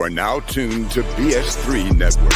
are now tuned to BS3 Network.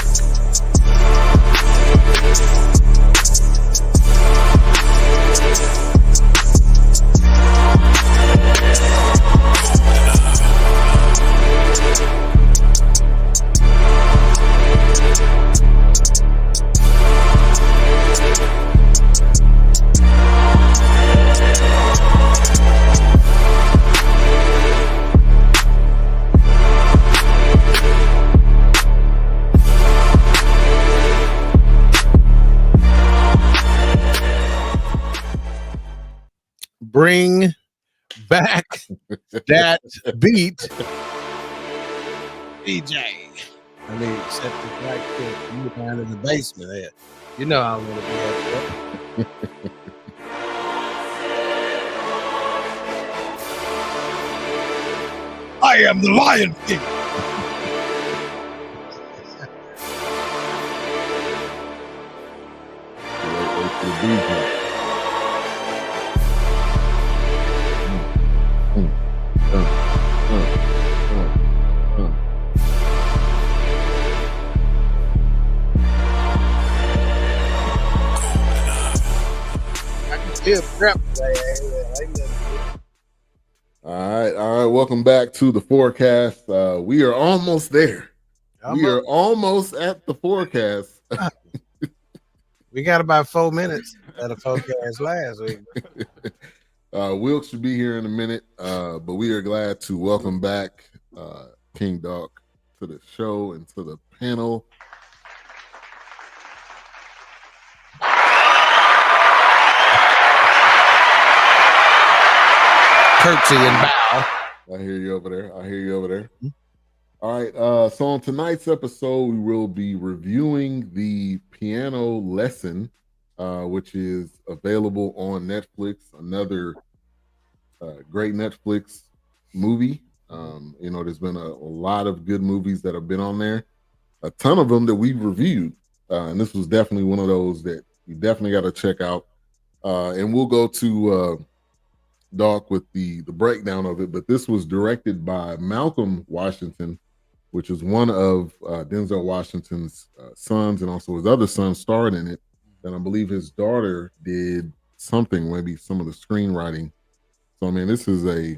Bring back that beat, DJ. I mean, except the fact that you were down in the basement there. You know I want to be at that. I am the Lion King. All right. Welcome back to the Fourcast. We are almost there. We are almost at the Fourcast. We got about 4 minutes at a Fourcast last week. Wilk should be here in a minute, but we are glad to welcome back King Doc to the show and to the panel. Curtsy and bow. I hear you over there. Mm-hmm. All right. So on tonight's episode, we will be reviewing the piano lesson, which is available on Netflix. Another great Netflix movie. There's been a lot of good movies that have been on there. A ton of them that we've reviewed. And this was definitely one of those that you definitely got to check out. And we'll go to Doc with the breakdown of it, but this was directed by Malcolm Washington, which is one of Denzel Washington's sons, and also his other son starred in it. And I believe his daughter did something, maybe some of the screenwriting. So I mean, this is a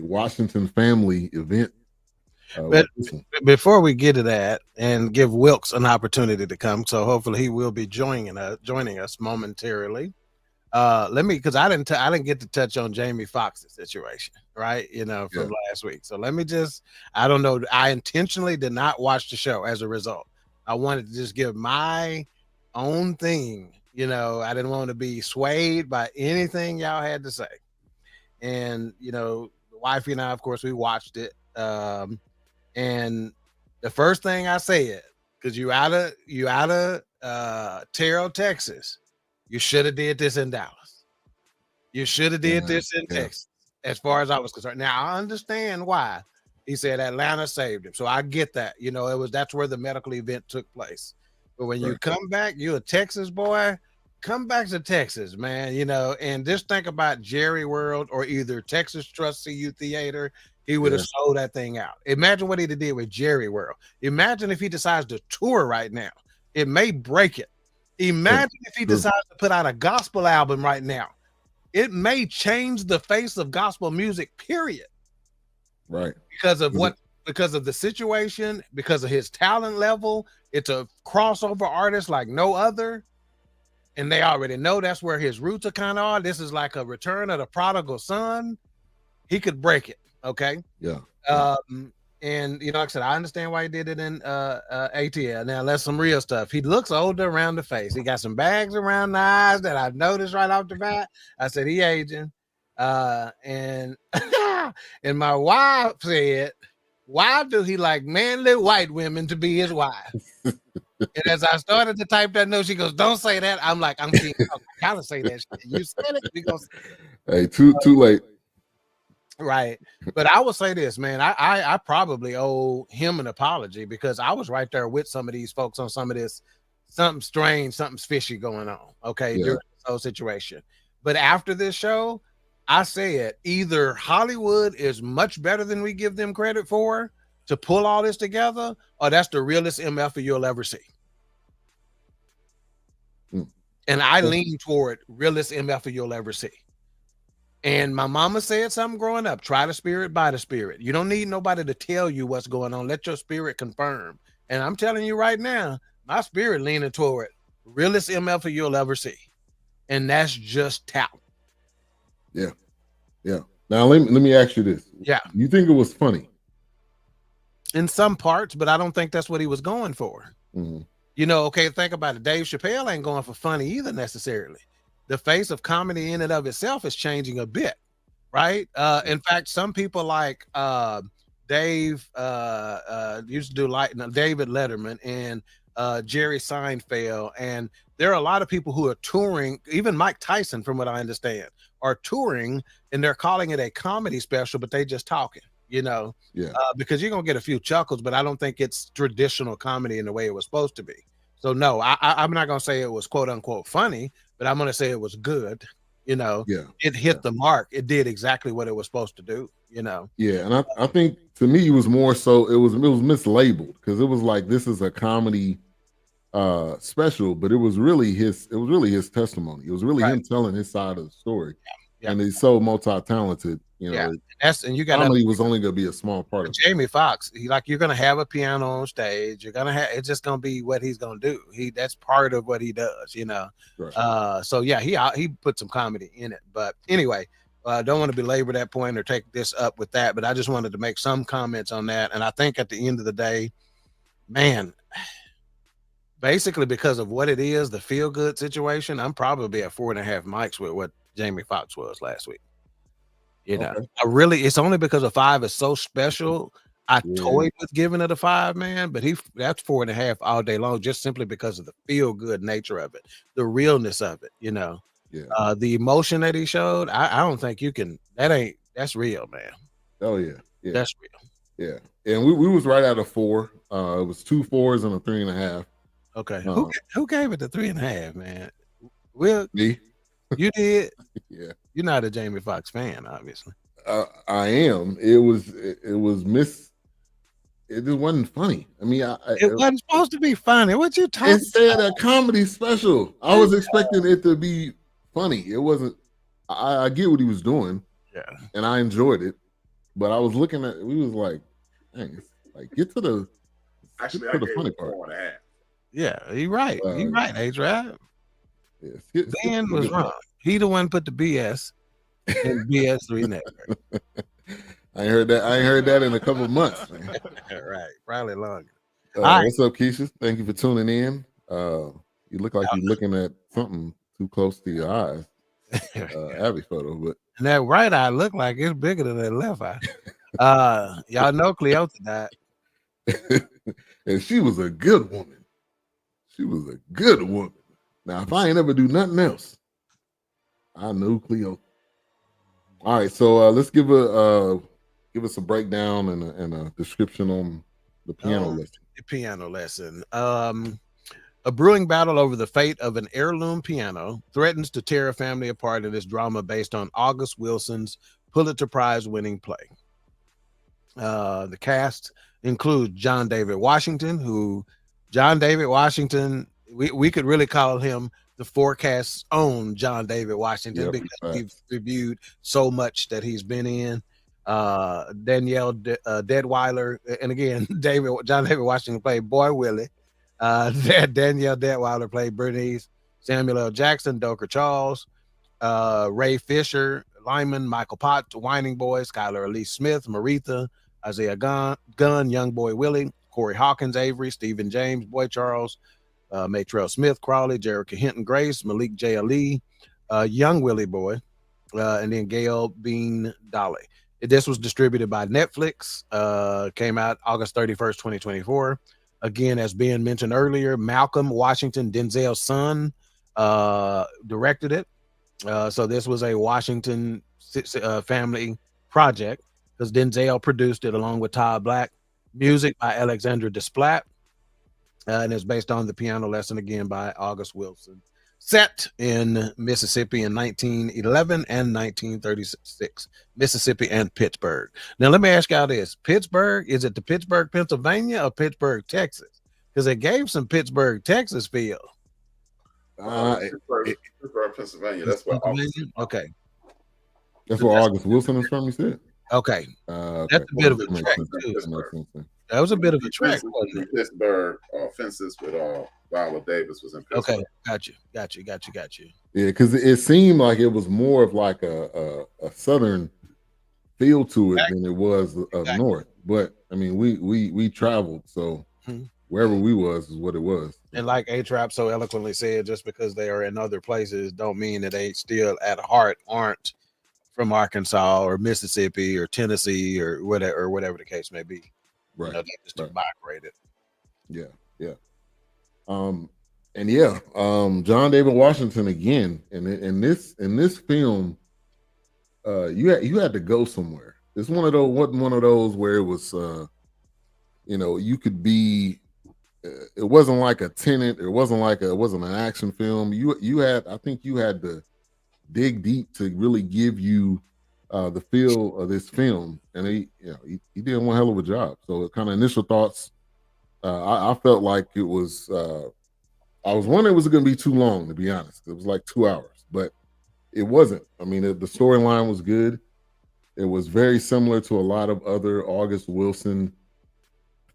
Washington family event. But before we get to that and give Wilkes an opportunity to come, so hopefully he will be joining us momentarily. Because I didn't get to touch on Jamie Foxx's situation, right? From last week. So let me I don't know. I intentionally did not watch the show as a result. I wanted to just give my own thing. I didn't want to be swayed by anything y'all had to say. And, the wifey and I, of course, we watched it. And the first thing I said, because you out of Terrell, Texas, you should have did this in Dallas. You should have did this in Texas, as far as I was concerned. Now, I understand why. He said Atlanta saved him. So I get that. That's where the medical event took place. But when you come back, you're a Texas boy, come back to Texas, man, and just think about Jerry World or either Texas Trust CU Theater. He would have sold that thing out. Imagine what he did with Jerry World. Imagine if he decides to tour right now. It may break it. Imagine if he decides to put out a gospel album right now. It may change the face of gospel music, period. Right. Because of the situation, because of his talent level. It's a crossover artist like no other. And they already know that's where his roots are kind of are. This is like a return of the prodigal son. He could break it. Okay. Yeah. And like I said, I understand why he did it in ATL. Now that's some real stuff. He looks older around the face. He got some bags around the eyes that I've noticed right off the bat. I said he aging. And and my wife said, why do he like manly white women to be his wife? And as I started to type that note, she goes, "Don't say that." I'm like, I'm kidding. I gotta say that shit. You said it because hey, too late. Right. But I will say this, man, I probably owe him an apology because I was right there with some of these folks on some of this, something strange, something's fishy going on. Okay. During this whole situation. But after this show, I said either Hollywood is much better than we give them credit for, to pull all this together, or that's the realest MF you'll ever see. And I lean toward realest MF you'll ever see. And my mama said something growing up, try the spirit by the spirit. You don't need nobody to tell you what's going on. Let your spirit confirm. And I'm telling you right now, my spirit leaning toward realest MF you'll ever see. And that's just talent. Yeah. Now let me ask you this. Yeah. You think it was funny? In some parts, but I don't think that's what he was going for. Mm-hmm. You know, okay, think about it. Dave Chappelle ain't going for funny either necessarily. The face of comedy in and of itself is changing a bit, right? In fact, some people like Dave used to do David Letterman and Jerry Seinfeld, and there are a lot of people who are touring. Even Mike Tyson, from what I understand, are touring, and they're calling it a comedy special, but they just talking. You know, because you're gonna get a few chuckles, but I don't think it's traditional comedy in the way it was supposed to be. So no, I'm not gonna say it was quote unquote funny, but I'm gonna say it was good. You know, it hit the mark. It did exactly what it was supposed to do. You know, and I think to me it was more so it was mislabeled, because it was like, this is a comedy special, but it was really his testimony. It was really him telling his side of the story. And he's so multi-talented, you know. And you got comedy was only gonna be a small part of it. Jamie Foxx. You're gonna have a piano on stage. You're gonna have, it's just gonna be what he's gonna do. That's part of what he does, you know. Right. So yeah, he put some comedy in it. But anyway, I don't want to belabor that point or take this up with that, but I just wanted to make some comments on that. And I think at the end of the day, man, basically because of what it is, the feel good situation, I'm probably at 4.5 mics with what Jamie Foxx was last week. You know, it's only because a 5 is so special. I toyed with giving it a 5, man, but that's 4.5 all day long, just simply because of the feel good nature of it, the realness of it, you know. The emotion that he showed, I don't think you can. That's real, man. Oh yeah, that's real. Yeah, and we was right at a 4. It was 2 4s and a 3.5. Okay, who gave it the 3.5, man? Me. You did? Yeah. You're not a Jamie Foxx fan, obviously. I am. It was it just wasn't funny. I mean, it wasn't supposed to be funny. What you talking about? It said a comedy special. I was expecting it to be funny. It wasn't. I get what he was doing. Yeah. And I enjoyed it. But I was looking at, we was like, dang, like get to the funny part. 4.5. Yeah, you're right. You're right, H-Rap. Yes. Dan was wrong. He the one put the BS in BS3 Network. I ain't heard that in a couple of months, man. Right, probably longer. What's up, Keisha? Thank you for tuning in. You look like you're looking at something too close to your eyes. Abby photo, but and that right eye look like it's bigger than that left eye. Y'all know Cleota died. And she was a good woman. She was a good woman. Now, if I ain't ever do nothing else, I know Cleo. All right, so let's give us a breakdown and a description on the piano lesson. The piano lesson. A brewing battle over the fate of an heirloom piano threatens to tear a family apart in this drama based on August Wilson's Pulitzer Prize-winning play. The cast includes John David Washington, we could really call him the Fourcast's own John David Washington, because we've reviewed so much that he's been in. Danielle Deadwyler, and again, John David Washington played Boy Willie. Danielle Deadwyler played Bernice. Samuel L. Jackson, Doker Charles, Ray Fisher, Lyman, Michael Potts, Whining Boy, Skylar Aleece Smith, Maritha, Isaiah Gunn, Young Boy Willie, Corey Hawkins, Avery, Stephen James, Boy Charles, Maytrell Smith, Crawley, Jerica Hinton Grace, Malik J. Ali, Young Willie Boy, and then Gail Bean Dolly. This was distributed by Netflix, came out August 31st, 2024. Again, as Ben mentioned earlier, Malcolm Washington, Denzel's son, directed it. So this was a Washington family project, because Denzel produced it along with Todd Black. Music by Alexandra Desplat. And it's based on the piano lesson, again, by August Wilson. set in Mississippi in 1911 and 1936. Mississippi and Pittsburgh. Now, let me ask y'all this. Pittsburgh, is it the Pittsburgh, Pennsylvania or Pittsburgh, Texas? Because they gave some Pittsburgh, Texas feel. Pittsburgh, Pennsylvania. That's where August. Okay. That's where August Wilson is from, you said? Okay. That's a bit of a trek, too. That was a bit of a trek. Pittsburgh Fences with Viola Davis was in Pittsburgh. Okay, got you. Yeah, because it seemed like it was more of like a southern feel to it than it was north. But I mean, we traveled, so wherever we was is what it was. And like A-Trap so eloquently said, just because they are in other places don't mean that they still at heart aren't from Arkansas or Mississippi or Tennessee or whatever the case may be. Right. They just migrated. Yeah. John David Washington again. In this film, you had to go somewhere. It's wasn't one of those where it was you could be it wasn't like a Tenet, it wasn't an action film. I think you had to dig deep to really give you the feel of this film, and he did one hell of a job. So kind of initial thoughts, I felt like it was I was wondering was it going to be too long, to be honest. It was like 2 hours, but it wasn't. I mean, the storyline was good. It was very similar to a lot of other August Wilson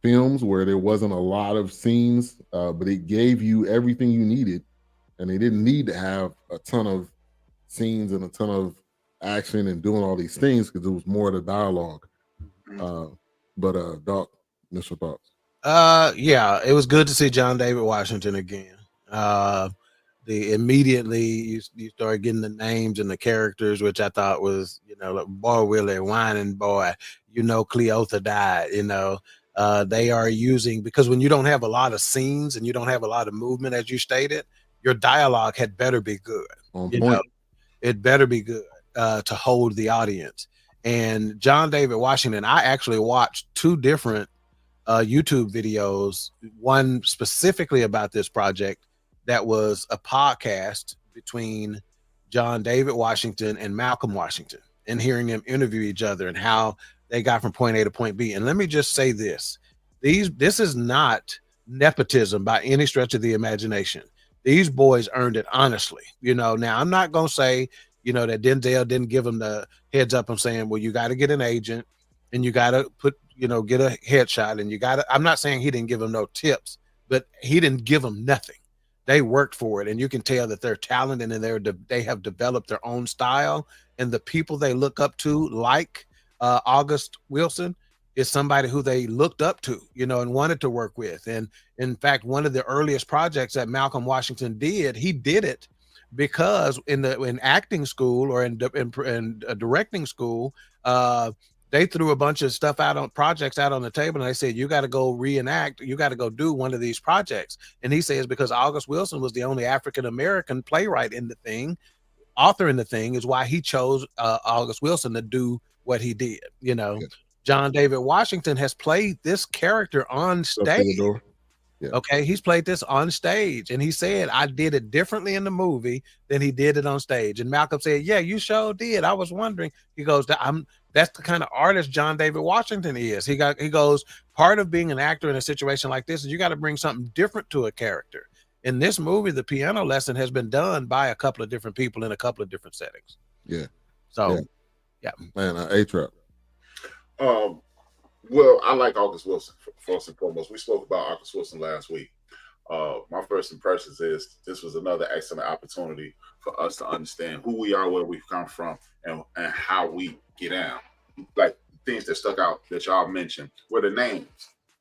films where there wasn't a lot of scenes, but it gave you everything you needed, and they didn't need to have a ton of scenes and a ton of action and doing all these things because it was more of the dialogue. But Doc, initial thoughts? It was good to see John David Washington again. Immediately you start getting the names and the characters, which I thought was, like Boy Willie, whining boy, Cleotha died, they are using, because when you don't have a lot of scenes and you don't have a lot of movement, as you stated, your dialogue had better be good. On point. It better be good to hold the audience. And John David Washington, I actually watched two different YouTube videos, one specifically about this project that was a podcast between John David Washington and Malcolm Washington, and hearing them interview each other and how they got from point A to point B. And let me just say this is not nepotism by any stretch of the imagination. These boys earned it honestly. Now I'm not going to say, that Denzel didn't give them the heads up. I'm saying, well, you got to get an agent and you got to get a headshot, and I'm not saying he didn't give them no tips, but he didn't give them nothing. They worked for it, and you can tell that they're talented and they have developed their own style. And the people they look up to, like August Wilson, is somebody who they looked up to, and wanted to work with. And in fact, one of the earliest projects that Malcolm Washington did, he did it because in acting school or in directing school, they threw a bunch of stuff projects out on the table, and they said, you got to go reenact, you got to go do one of these projects. And he says, because August Wilson was the only African-American playwright in the thing, author in the thing, is why he chose August Wilson to do what he did. John David Washington has played this character on stage. Yeah. Okay, he's played this on stage, and he said, I did it differently in the movie than he did it on stage. And Malcolm said, yeah, you sure did. I was wondering. He goes, that's the kind of artist John David Washington is. He goes, part of being an actor in a situation like this is you got to bring something different to a character. In this movie, the piano lesson has been done by a couple of different people in a couple of different settings. Yeah. So, yeah. Man, A-Trap. Well, I like August Wilson, first and foremost. We spoke about August Wilson last week. My first impressions is this was another excellent opportunity for us to understand who we are, where we've come from, and how we get down. Like things that stuck out that y'all mentioned were the names.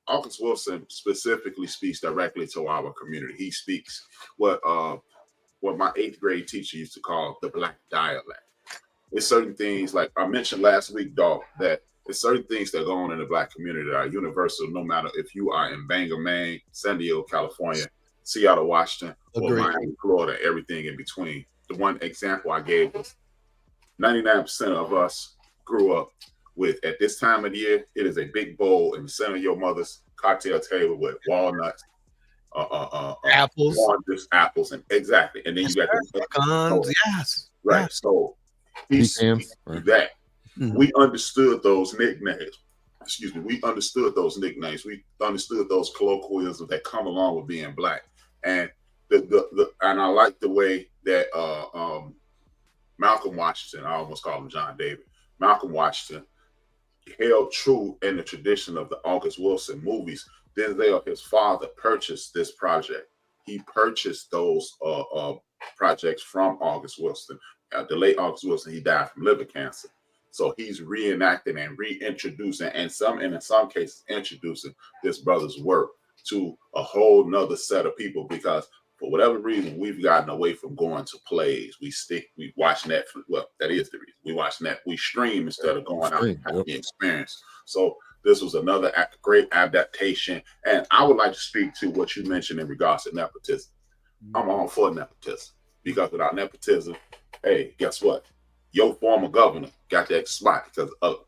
August Wilson specifically speaks directly to our community. He speaks what my 8th grade teacher used to call the Black dialect. There's certain things, like I mentioned last week, dog, that there's certain things that go on in the Black community that are universal, no matter if you are in Bangor, Maine, San Diego, California, Seattle, Washington, or Miami, Florida, everything in between. The one example I gave was 99% of us grew up with, at this time of the year, it is a big bowl in the center of your mother's cocktail table with walnuts, apples, oranges, apples, and exactly. And then you got the pecans. Yes, right. Yes. So that we understood those nicknames. Excuse me. We understood those nicknames. We understood those colloquialisms that come along with being black. And and I like the way that Malcolm Washington, I almost call him John David, Malcolm Washington held true in the tradition of the August Wilson movies. Denzel, his father, purchased this project. He purchased those projects from August Wilson. The late August Wilson, he died from liver cancer. So he's reenacting and reintroducing, and in some cases, introducing this brother's work to a whole nother set of people, because for whatever reason, we've gotten away from going to plays. We watch Netflix. Well, that is the reason. We watch Netflix. We stream instead of going out and having the experience. So this was another great adaptation. And I would like to speak to what you mentioned in regards to nepotism. I'm all for nepotism, because without nepotism, hey, guess what? Your former governor got that spot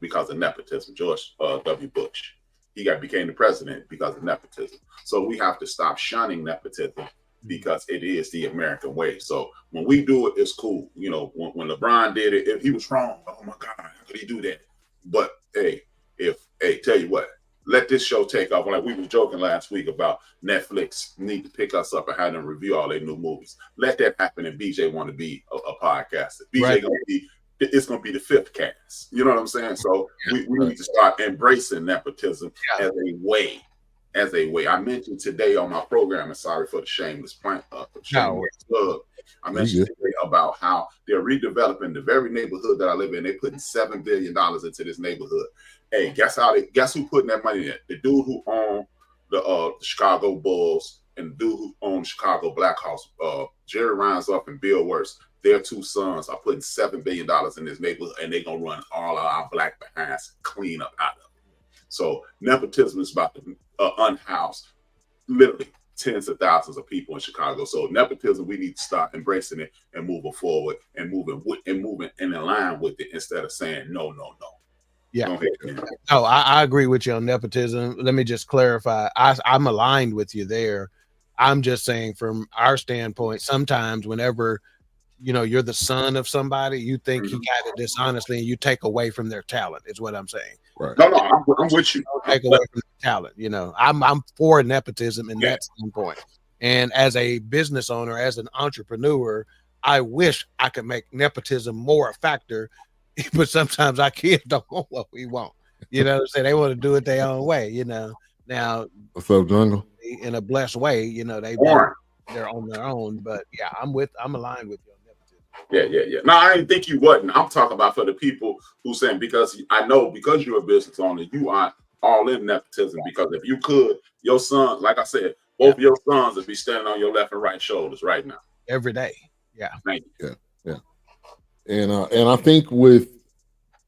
because of nepotism, George W. Bush. He became the president because of nepotism. So we have to stop shunning nepotism, because it is the American way. So when we do it, it's cool. You know, when LeBron did it, if he was wrong, oh my God, how could he do that? But tell you what, let this show take off. Like we were joking last week about Netflix need to pick us up and have them review all their new movies. Let that happen, and BJ want to be a podcaster. BJ it's gonna be the fifth cast. You know what I'm saying? So we need to start embracing nepotism as a way. I mentioned today on my program, and sorry for the shameless plug, I mentioned today about how they're redeveloping the very neighborhood that I live in. They're putting $7 billion into this neighborhood. Hey, guess who putting that money in? The dude who owned the Chicago Bulls and the dude who owned Chicago Blackhawks, Jerry Reinsdorf and Bill Wirtz. Their two sons are putting $7 billion in this neighborhood, and they're gonna run all of our black behinds clean up out of it. So nepotism is about to unhouse literally tens of thousands of people in Chicago. So nepotism, we need to start embracing it and moving forward and moving in line with it, instead of saying no. Yeah. No, I agree with you on nepotism. Let me just clarify. I'm aligned with you there. I'm just saying, from our standpoint, sometimes whenever you're the son of somebody, you think he got it dishonestly, and you take away from their talent, is what I'm saying. Right. No, I'm with you. Take away from their talent. I'm for nepotism in that standpoint. And as a business owner, as an entrepreneur, I wish I could make nepotism more a factor, but sometimes our kids don't want what we want. They want to do it their own way. Now, what's up, Jungle? In a blessed way, they're on their own. But yeah, I'm aligned with you. Yeah. No, I didn't think you wasn't. I'm talking about for the people who saying, because I know, because you're a business owner, you are all in nepotism. Because if you could, your son, like I said, both your sons would be standing on your left and right shoulders right now. Every day. Yeah. Thank you. Yeah. And I think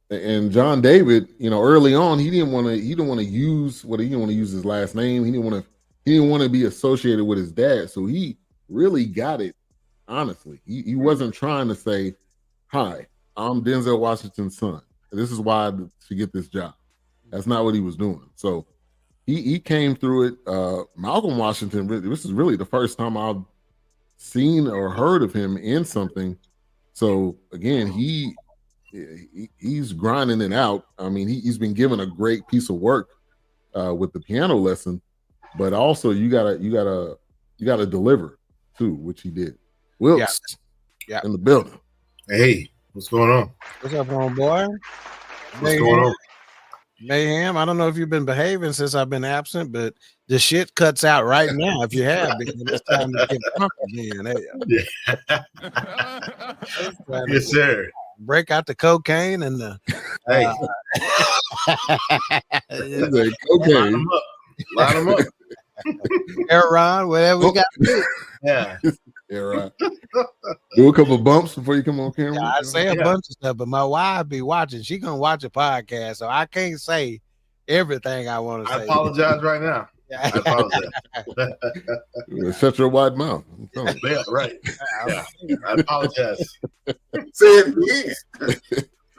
and John David, early on, he didn't want to use his last name. He didn't want to be associated with his dad. So he really got it. Honestly, he wasn't trying to say, "Hi, I'm Denzel Washington's son. This is why to get this job." That's not what he was doing. So he came through it. Malcolm Washington. This is really the first time I've seen or heard of him in something. So again, he's grinding it out. I mean, he's been given a great piece of work with the piano lesson, but also you gotta deliver too, which he did. Wilkes, in the building. Hey, what's going on? What's up, homeboy? What's going on? Mayhem. I don't know if you've been behaving since I've been absent, but the shit cuts out right now if you have, because it's time to get comfortable. Yes, sir. Break out the cocaine and the cocaine. Line them up. Aaron, whatever we got to do. Yeah. Yeah, right. Do a couple bumps before you come on camera. I say a bunch of stuff, but my wife be watching. She gonna watch a podcast, so I can't say everything I want to say. I apologize right now. I apologize. Shut your wide mouth. Yeah, right. Yeah. I apologize. Say it again.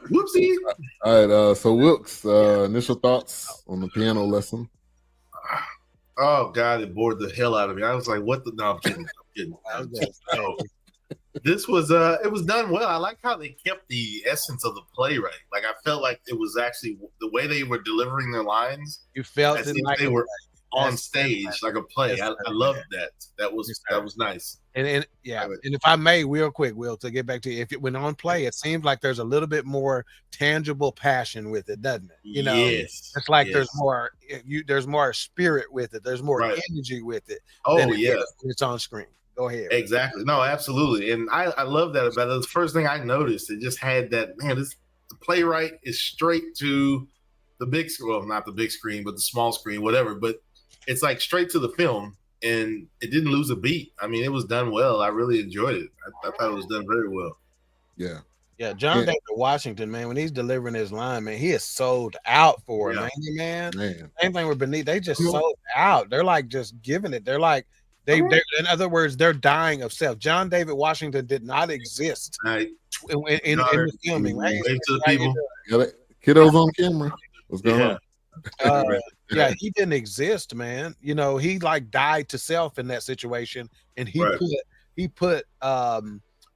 Whoopsie. All right. So Wilkes, initial thoughts on the piano lesson? Oh God, it bored the hell out of me. I was like, "What the?" No, I'm kidding. No. This was it was done well. I like how they kept the essence of the playwright. Like I felt like it was actually the way they were delivering their lines. You felt as it if like they were on That's- stage like a play. I loved that. That was nice. and if I may, real quick, Will, to get back to you, if it went on play, it seems like there's a little bit more tangible passion with it, doesn't it? You know, Yes. it's like there's more spirit with it. There's more energy with it. Oh yeah, when it's on screen. Go ahead. Exactly. No, absolutely. And I love that about it. The first thing I noticed, it just had that, man, the playwright is straight to the big screen. Well, not the big screen, but the small screen, whatever. But it's like straight to the film, and it didn't lose a beat. I mean, it was done well. I really enjoyed it. I thought it was done very well. Yeah. Yeah, John David Washington, man, when he's delivering his line, man, he is sold out for it, man. Same thing with Beneath. They just sold out. They're like just giving it. They're like, They in other words, they're dying of self. John David Washington did not exist in the filming. Right? To the people. Kiddos on camera. What's going on? Yeah, he didn't exist, man. You know, he like died to self in that situation, and he put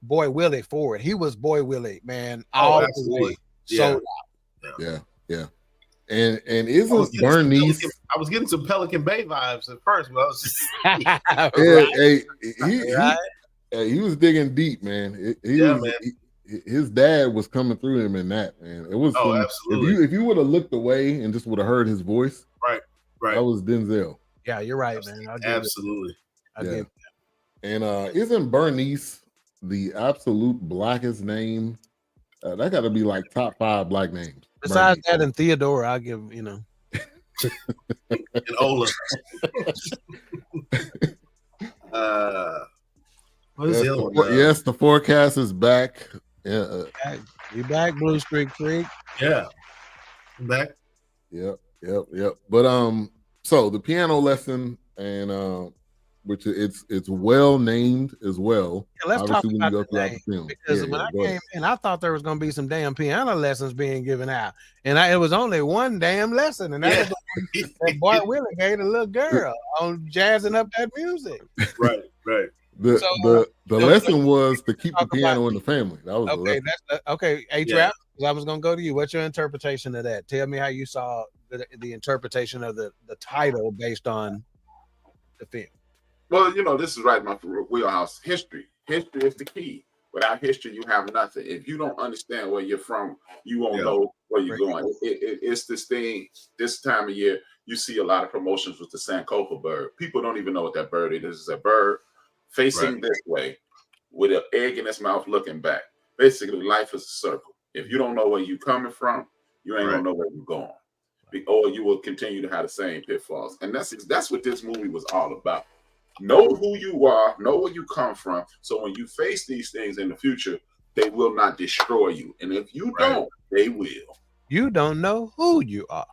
Boy Willie forward. He was Boy Willie, man, all the way. Sold out. Yeah. And isn't Bernice? I was getting some Pelican Bay vibes at first, but I was just he was digging deep, man. His dad was coming through him in that, man. It was absolutely. If you would have looked away and just would have heard his voice, right. That was Denzel. Yeah, you're right, man. Absolutely. And isn't Bernice the absolute blackest name? That got to be like top 5 black names. Besides that and Theodore, I'll give, you know. And Ola. What is the other one? Yes, the forecast is back. You back, Blue Streak Creek? Yeah. I'm back. Yep. But so the piano lesson and which it's well named as well. Yeah, let's talk about the name, because when I came in, I thought there was going to be some damn piano lessons being given out, and it was only one damn lesson, and that was that Boy Willie gave the little girl on jazzing up that music. Right. The lesson was to keep the piano in the family. That was okay. A-Trap, I was going to go to you. What's your interpretation of that? Tell me how you saw the interpretation of the title based on the film. Well, you know, this is right in my wheelhouse. History is the key. Without history, you have nothing. If you don't understand where you're from, you won't know where you're going. It's this thing. This time of year, you see a lot of promotions with the Sankofa bird. People don't even know what that bird is. It's a bird facing this way with an egg in its mouth looking back. Basically, life is a circle. If you don't know where you're coming from, you ain't gonna know where you're going. Or you will continue to have the same pitfalls. And that's what this movie was all about. Know who you are, know where you come from, so when you face these things in the future, they will not destroy you. And if you don't, they will. You don't know who you are.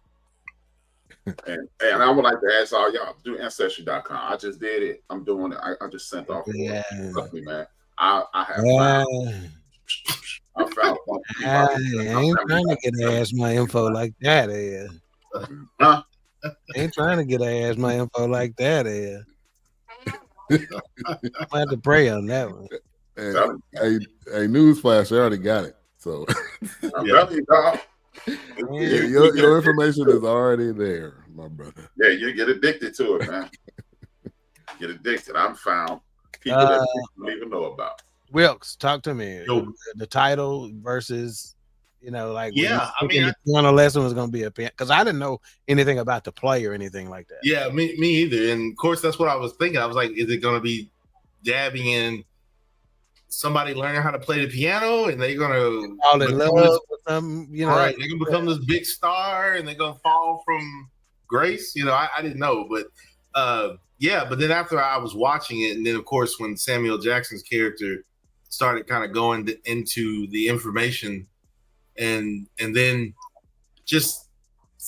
And I would like to ask all y'all, do Ancestry.com. I just did it. I'm doing it. I just sent off. Trust me, man. I ain't trying to get asked my info like that, Huh? Ain't trying to get asked my info like that, I have to pray on that one. Hey, newsflash, I already got it. So your information is already there, my brother. Yeah, you get addicted to it, man. Get addicted. I'm found people that people don't even know about. Wilkes, talk to me. The title versus, you know, like I mean, the piano lesson was going to be a piano, because I didn't know anything about the play or anything like that. Yeah, me either. And of course, that's what I was thinking. I was like, is it going to be dabbing in somebody learning how to play the piano, and they're going to fall in love with them? You know, right? They're going to become this big star, and they're going to fall from grace. You know, I didn't know, but But then after I was watching it, and then of course when Samuel Jackson's character started kind of going into the information. And then just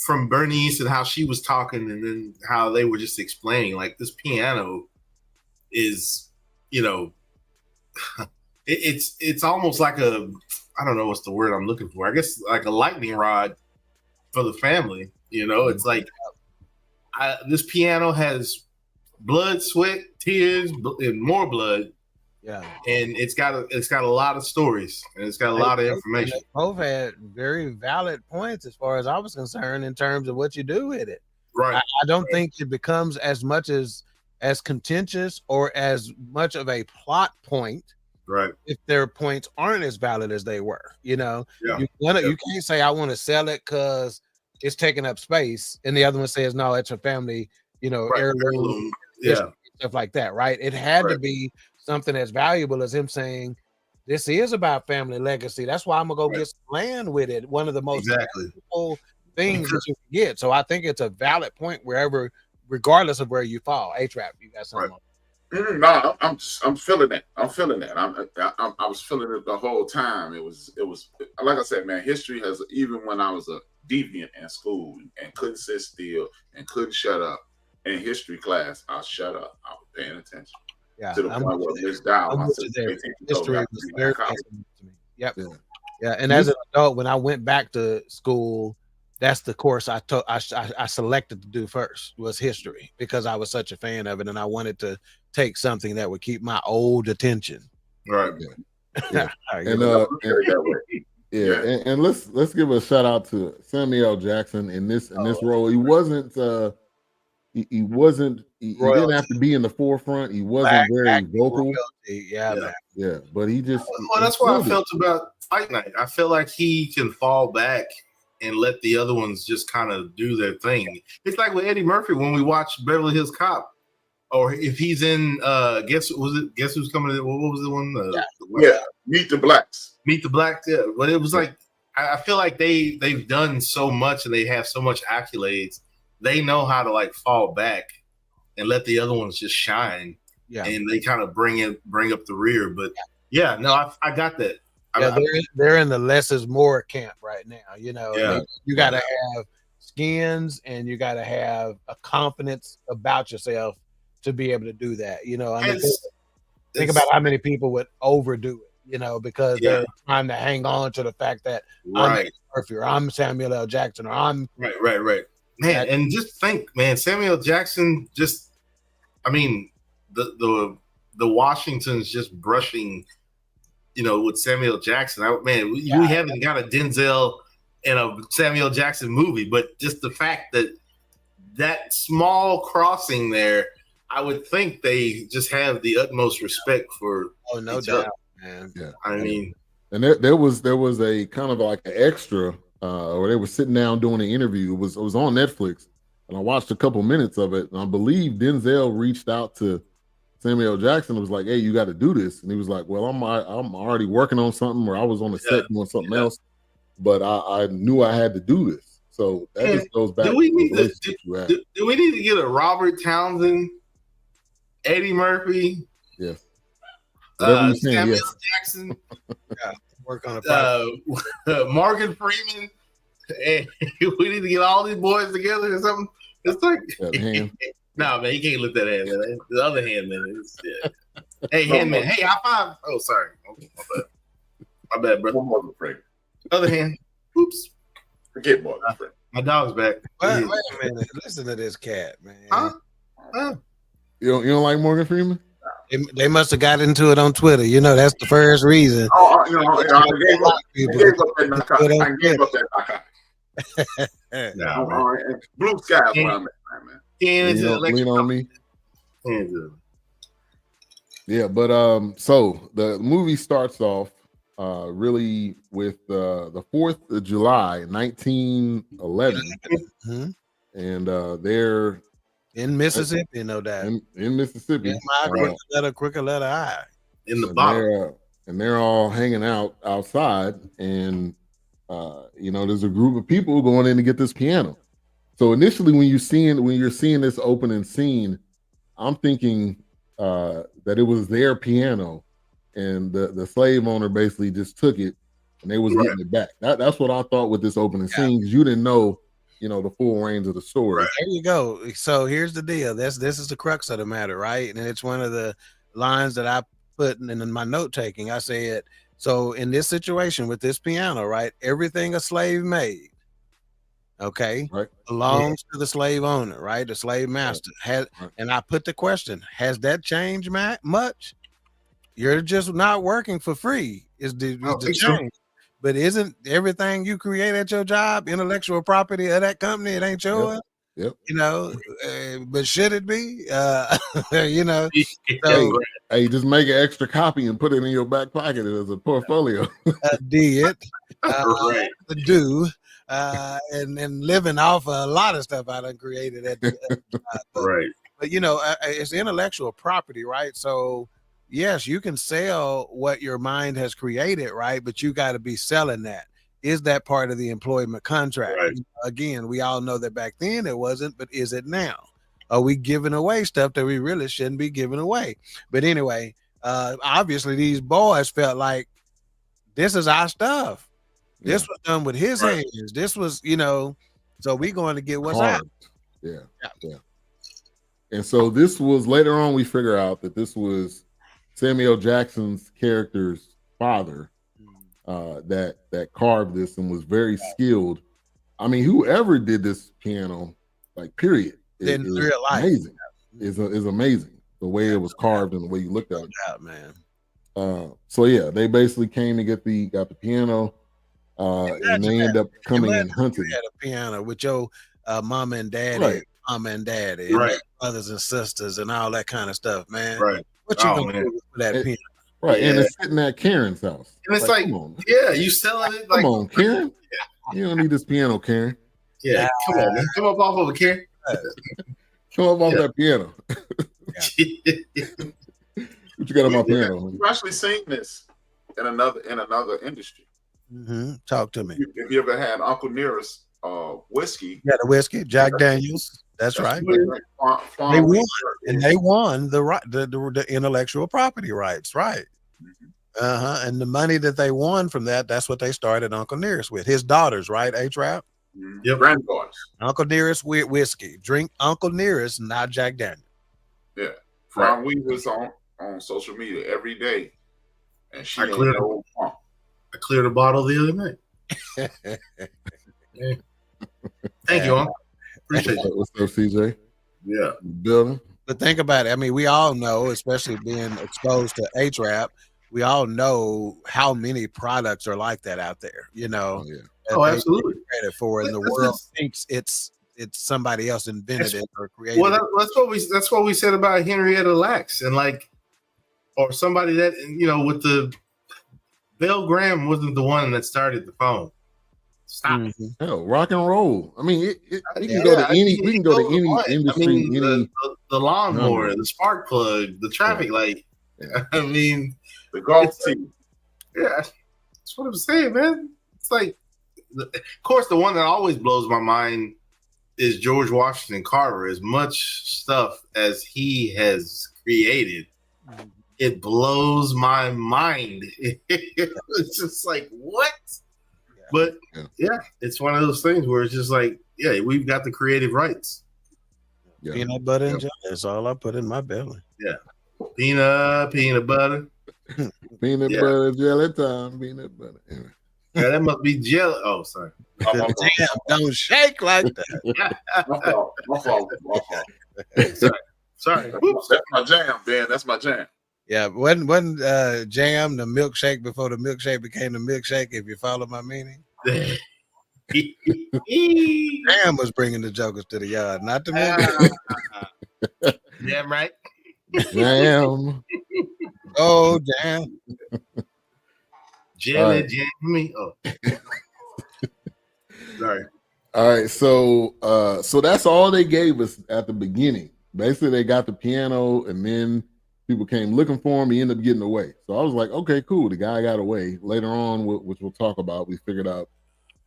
from Bernice and how she was talking, and then how they were just explaining, like, this piano is, you know, it's almost like I don't know what's the word I'm looking for. I guess like a lightning rod for the family. You know, it's like this piano has blood, sweat, tears, and more blood. Yeah, and it's got a lot of stories, and it's got a lot of information. They both had very valid points as far as I was concerned in terms of what you do with it. Right. I don't think it becomes as much as contentious or as much of a plot point. Right. If their points aren't as valid as they were, you know, Yeah. You can't say I want to sell it because it's taking up space, and the other one says no, it's a family, you know, heirloom, stuff like that, right? It had to be something as valuable as him saying, "This is about family legacy. That's why I'm gonna go get some land with it." One of the most valuable things that you can get. So I think it's a valid point regardless of where you fall. A-Trap, you got something. No, I'm feeling it. I'm feeling that. I was feeling it the whole time. It was like I said, man. History has, even when I was a deviant in school and couldn't sit still and couldn't shut up in history class, I shut up. I was paying attention. Yeah, to the point where Miss Dow, history was very fascinating to me. Yep. Yeah, and as an adult, when I went back to school, that's the course I selected to do first, was history, because I was such a fan of it, and I wanted to take something that would keep my old attention. Right. Yeah. And let's give a shout out to Samuel L. Jackson in this role. He didn't have to be in the forefront. He wasn't very vocal. Yeah, but he just. Well, that's what I felt about Fight Night. I feel like he can fall back and let the other ones just kind of do their thing. It's like with Eddie Murphy when we watched Beverly Hills Cop, or if he's in Guess Who's Coming in? What was the one? Meet the Blacks. Meet the Blacks. Yeah, but it was like I feel like they've done so much and they have so much accolades. They know how to like fall back and let the other ones just shine. Yeah, and they kind of bring up the rear. But I got that. They're in the less is more camp right now. You know, you got to have skins and you got to have a confidence about yourself to be able to do that. You know, I mean, think about how many people would overdo it. You know, because they're trying to hang on to the fact that I'm Murphy or I'm Samuel L. Jackson or I'm right. Man, and just think, man, Samuel Jackson the Washingtons just brushing, you know, with Samuel Jackson. We haven't got a Denzel in a Samuel Jackson movie, but just the fact that small crossing there, I would think they just have the utmost respect for. Oh, no doubt, man. Yeah, I mean, and there was a kind of like an extra. Where they were sitting down doing an interview. It was on Netflix, and I watched a couple minutes of it. And I believe Denzel reached out to Samuel Jackson and was like, "Hey, you got to do this." And he was like, "Well, I'm already working on something, or I was on the set doing something else, but I knew I had to do this." So that just goes back. Do we need to get a Robert Townsend, Eddie Murphy? Yes. Samuel Jackson. Work on a Morgan Freeman, and we need to get all these boys together or something. It's like, no, man, you can't lift that hand, man. The other hand, man. Hey, handman. Hey, high five. Oh, sorry. My bad, brother. One more friend. Other hand. Oops. Forget more friend. My dog's back. Wait a minute. Listen to this cat, man. Huh? You don't like Morgan Freeman? They must have got into it on Twitter. You know, that's the first reason. I gave up that. Blue sky is where I'm at, man. Lean on me. Yeah, but so the movie starts off really with the 4th of July, 1911, and they're in Mississippi, no doubt. In Mississippi. Quicker letter I. In the bottom. And they're all hanging out outside. And, there's a group of people going in to get this piano. So initially, when you're seeing this opening scene, I'm thinking that it was their piano. And the slave owner basically just took it and they was getting it back. That's what I thought with this opening scene, because you didn't know the full range of the story. There you go. So here's the deal. This is the crux of the matter, right? And it's one of the lines that I put in my note taking. I said, so in this situation with this piano, right, everything a slave made, okay, Right. belongs to the slave owner, right? The slave master. And I put the question, has that changed much? You're just not working for free is the change. But isn't everything you create at your job intellectual property of that company? It ain't yours. Yep. You know, but should it be? You know, so, hey, just make an extra copy and put it in your back pocket as a portfolio. Did Right. do and living off a lot of stuff I done created at Right. But you know, it's intellectual property, right? So yes, you can sell what your mind has created, right? But you got to be selling that. Is that part of the employment contract? Right. Again, we all know that back then it wasn't, but is it now? Are we giving away stuff that we really shouldn't be giving away? But anyway, obviously these boys felt like this is our stuff. This was done with his hands. This was, you know, so we going to get what's out. Yeah. And so this was later on we figure out that this was Samuel Jackson's character's father that carved this and was very skilled. I mean, whoever did this piano, like period, in real life, amazing. Is amazing the way it was carved and the way you looked at it. Man. So yeah, they basically came to got the piano, and they end up coming and hunting. You had a piano with your mama and daddy, right. and brothers and sisters, and all that kind of stuff, man. Right. What you gonna do with that piano? Right, and it's sitting at Karen's house. And it's like, you selling it? Like, come on, Karen. You don't need this piano, Karen. Yeah, come on, man. Come up off of it, Karen. Come up off that piano. What you got on my piano? You've actually seen this in another industry. Mm-hmm. Talk to me. If you ever had Uncle Nearest whiskey? Yeah, the whiskey, Jack Daniels. That's right. They won, and they won the intellectual property rights, right? Mm-hmm. And the money that they won from that's what they started Uncle Nearest with. His daughters, right? H-Rap? Yep. Granddaughters. Uncle Nearest with whiskey. Drink Uncle Nearest, not Jack Daniels. Yeah. From we was on social media every day, and I cleared a bottle the other night. Thank you, Uncle. Appreciate it. What's up, CJ? Yeah. Building. But think about it. I mean, we all know, especially being exposed to H-Rap, we all know how many products are like that out there, you know. Oh, absolutely. Credit for, and the world thinks it's somebody else invented it or created. Well, that's what we said about Henrietta Lacks, and or somebody that, you know, with the Bill Graham wasn't the one that started the phone. Stop. Mm-hmm. Hell, rock and roll. I mean, we can go to any industry. I mean, the lawnmower, the spark plug, the traffic light. Yeah. I mean, the golf team. Yeah, that's what I'm saying, man. It's like, of course, the one that always blows my mind is George Washington Carver. As much stuff as he has created, it blows my mind. It's just like, what? But it's one of those things where it's just like, we've got the creative rights. Yeah. Peanut butter and jelly. That's all I put in my belly. Yeah. Peanut butter. Peanut butter, jelly time, peanut butter. Yeah, that must be jelly. Oh, sorry. Damn, don't shake like that. My fault. Sorry. Oops, that's my jam, Ben. That's my jam. Yeah, wasn't jam the milkshake before the milkshake became the milkshake, if you follow my meaning? Jam was bringing the jokers to the yard, not the milkshake. Damn right. Jam. Oh, jam. Jelly, jam me. Oh. Sorry. All right, so that's all they gave us at the beginning. Basically, they got the piano, and then people came looking for him. He ended up getting away. So I was like, okay, cool. The guy got away. Later on, which we'll talk about, we figured out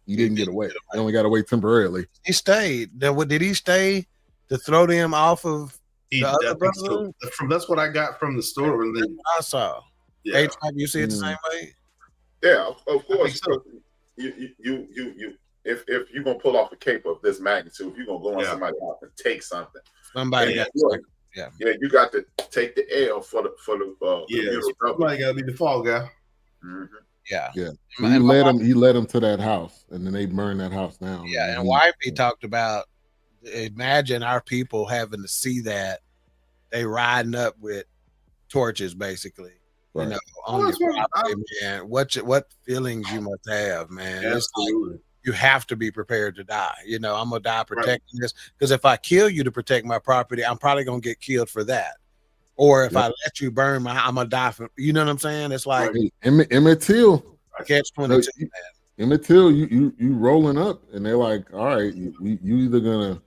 he didn't get away. He only got away temporarily. He stayed. Did he stay to throw them off of the other brother? That's what I got from the store. I saw. Yeah. H-Type, you see it the same way? Yeah, of course. So. You if you're gonna pull off a cape of this magnitude, if you're gonna go on somebody out and take something, somebody got you got to take the L for the somebody gotta be the fall guy. Mm-hmm. Yeah. Yeah. So And he led him to that house, and then they burned that house down. Yeah, and Wifey talked about, imagine our people having to see that they riding up with torches, basically. Right. You know, on your property, man. What feelings you must have, man. Absolutely. It's like you have to be prepared to die. You know, I'm gonna die protecting this, because if I kill you to protect my property, I'm probably gonna get killed for that. Or if I let you burn I'm gonna die for, you know what I'm saying? It's like Emmett Till. catch 22. Emmett Till, you rolling up, and they're like, all right, you either gonna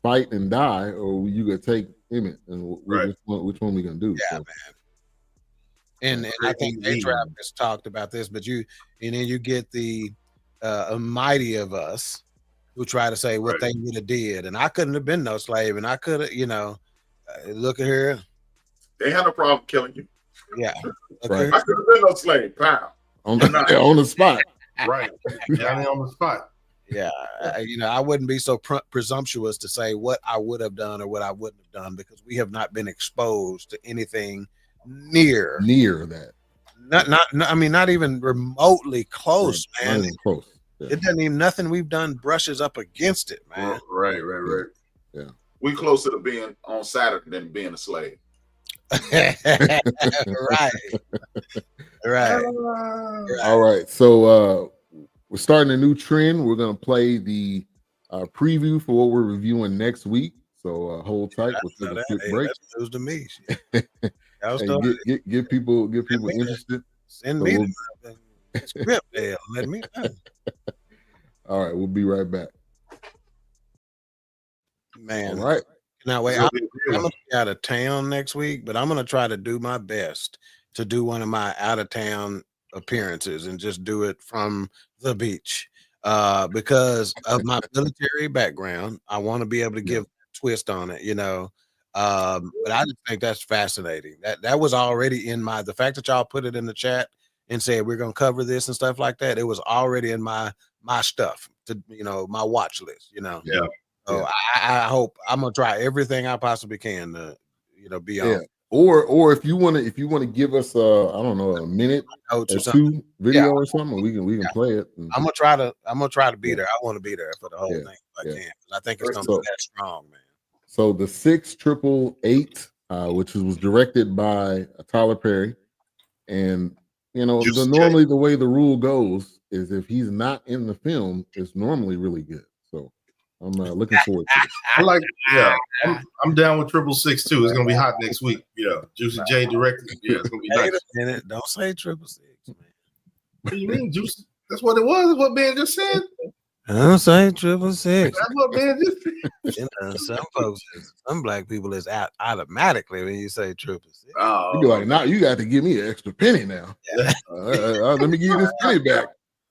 fight and die, or you gonna take Emmett, and which one we gonna do? Yeah, man. And I think A-Trap has talked about this, but and then you get the mighty of us who try to say what they would have did, and I couldn't have been no slave, and I could have, look at her. They had no problem killing you. Yeah, right. I could have been no slave. Pow. On the spot. Right. Yeah, on the spot. Yeah, I wouldn't be so presumptuous to say what I would have done or what I wouldn't have done, because we have not been exposed to anything near that. Not even remotely close, man. Not even close. Yeah. It doesn't even, nothing we've done brushes up against it, man. Right. Yeah. We closer to being on Saturn than being a slave. Right. All right. So we're starting a new trend. We're gonna play the preview for what we're reviewing next week. So hold tight. We'll take a quick break. That's news to me. Get people interested. Send me the script there. Let me know. All right, we'll be right back. Man. All right. Now wait, I'm gonna be out of town next week, but I'm gonna try to do my best to do one of my out of town appearances and just do it from the beach. Because of my military background, I want to be able to give a twist on it, but I just think that's fascinating. That was already in the fact that y'all put it in the chat and said we're gonna cover this and stuff like that. It was already in my stuff to my watch list. Yeah. So I hope I'm gonna try everything I possibly can to be on. Yeah. Or if you want to give us a minute or two video or something, we can play it. I'm gonna try to be there. I want to be there for the whole thing if I can. I think it's gonna be that strong, man. So the 688, which was directed by Tyler Perry, and normally the way the rule goes is if he's not in the film, it's normally really good. So I'm looking forward to it. I'm down with 666 too. It's gonna be hot next week. Yeah, Juicy J directed. Yeah, it's gonna be nice. Wait a minute, don't say 666, man. What do you mean, Juicy? That's what it was. That's what Ben just said. Don't say 666. That's what Ben just said. Some black people is out automatically when you say 666. Oh, you be like, now you got to give me an extra penny now. Yeah. Let me give you this penny back.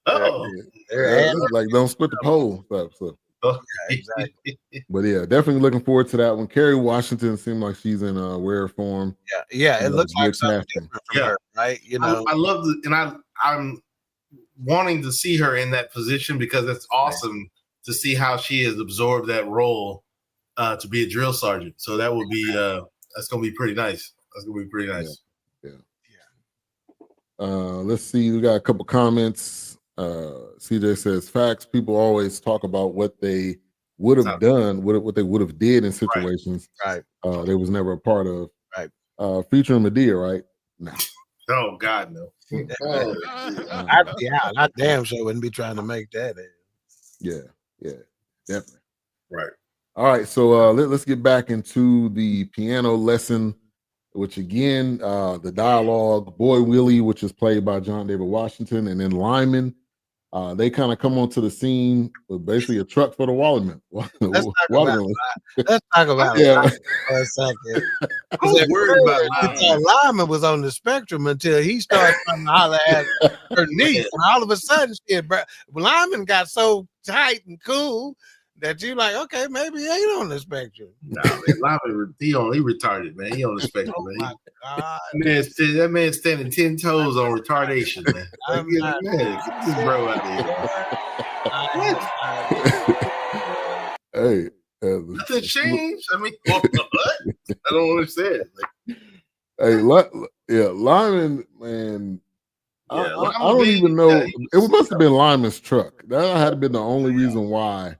Like don't split the pole stuff. So. Exactly. But definitely looking forward to that one. Kerry Washington seemed like she's in rare form. Yeah, it looks like something different from her, right? I love it, and I'm wanting to see her in that position because it's awesome to see how she has absorbed that role to be a drill sergeant. So that would be that's gonna be pretty nice. That's gonna be pretty nice. Yeah. Let's see. We got a couple comments. CJ says facts. People always talk about what they would have done, what they would have did in situations they was never a part of. Right. Featuring Medea, right? No. Oh God, no. I damn sure wouldn't be trying to make that. Yeah, definitely. Right. All right, so let's get back into the piano lesson, which again, the dialogue, Boy Willie, which is played by John David Washington, and then Lyman. They kind of come onto the scene with basically a truck for the watermelon. Let's talk about it for a second. I was worried about Lyman was on the spectrum until he started trying to holler at her niece. And all of a sudden, Lyman got so tight and cool that you like, okay, maybe he ain't on the spectrum. Nah, man, Lyman, he retarded, man. He on the spectrum, oh man. My God. That man standing 10 toes on retardation, man. Get this bro out there. Hey, nothing changed. I mean, what? I don't understand. Hey, Lyman, man, I don't even know. It must have been Lyman's truck. That had been the only reason why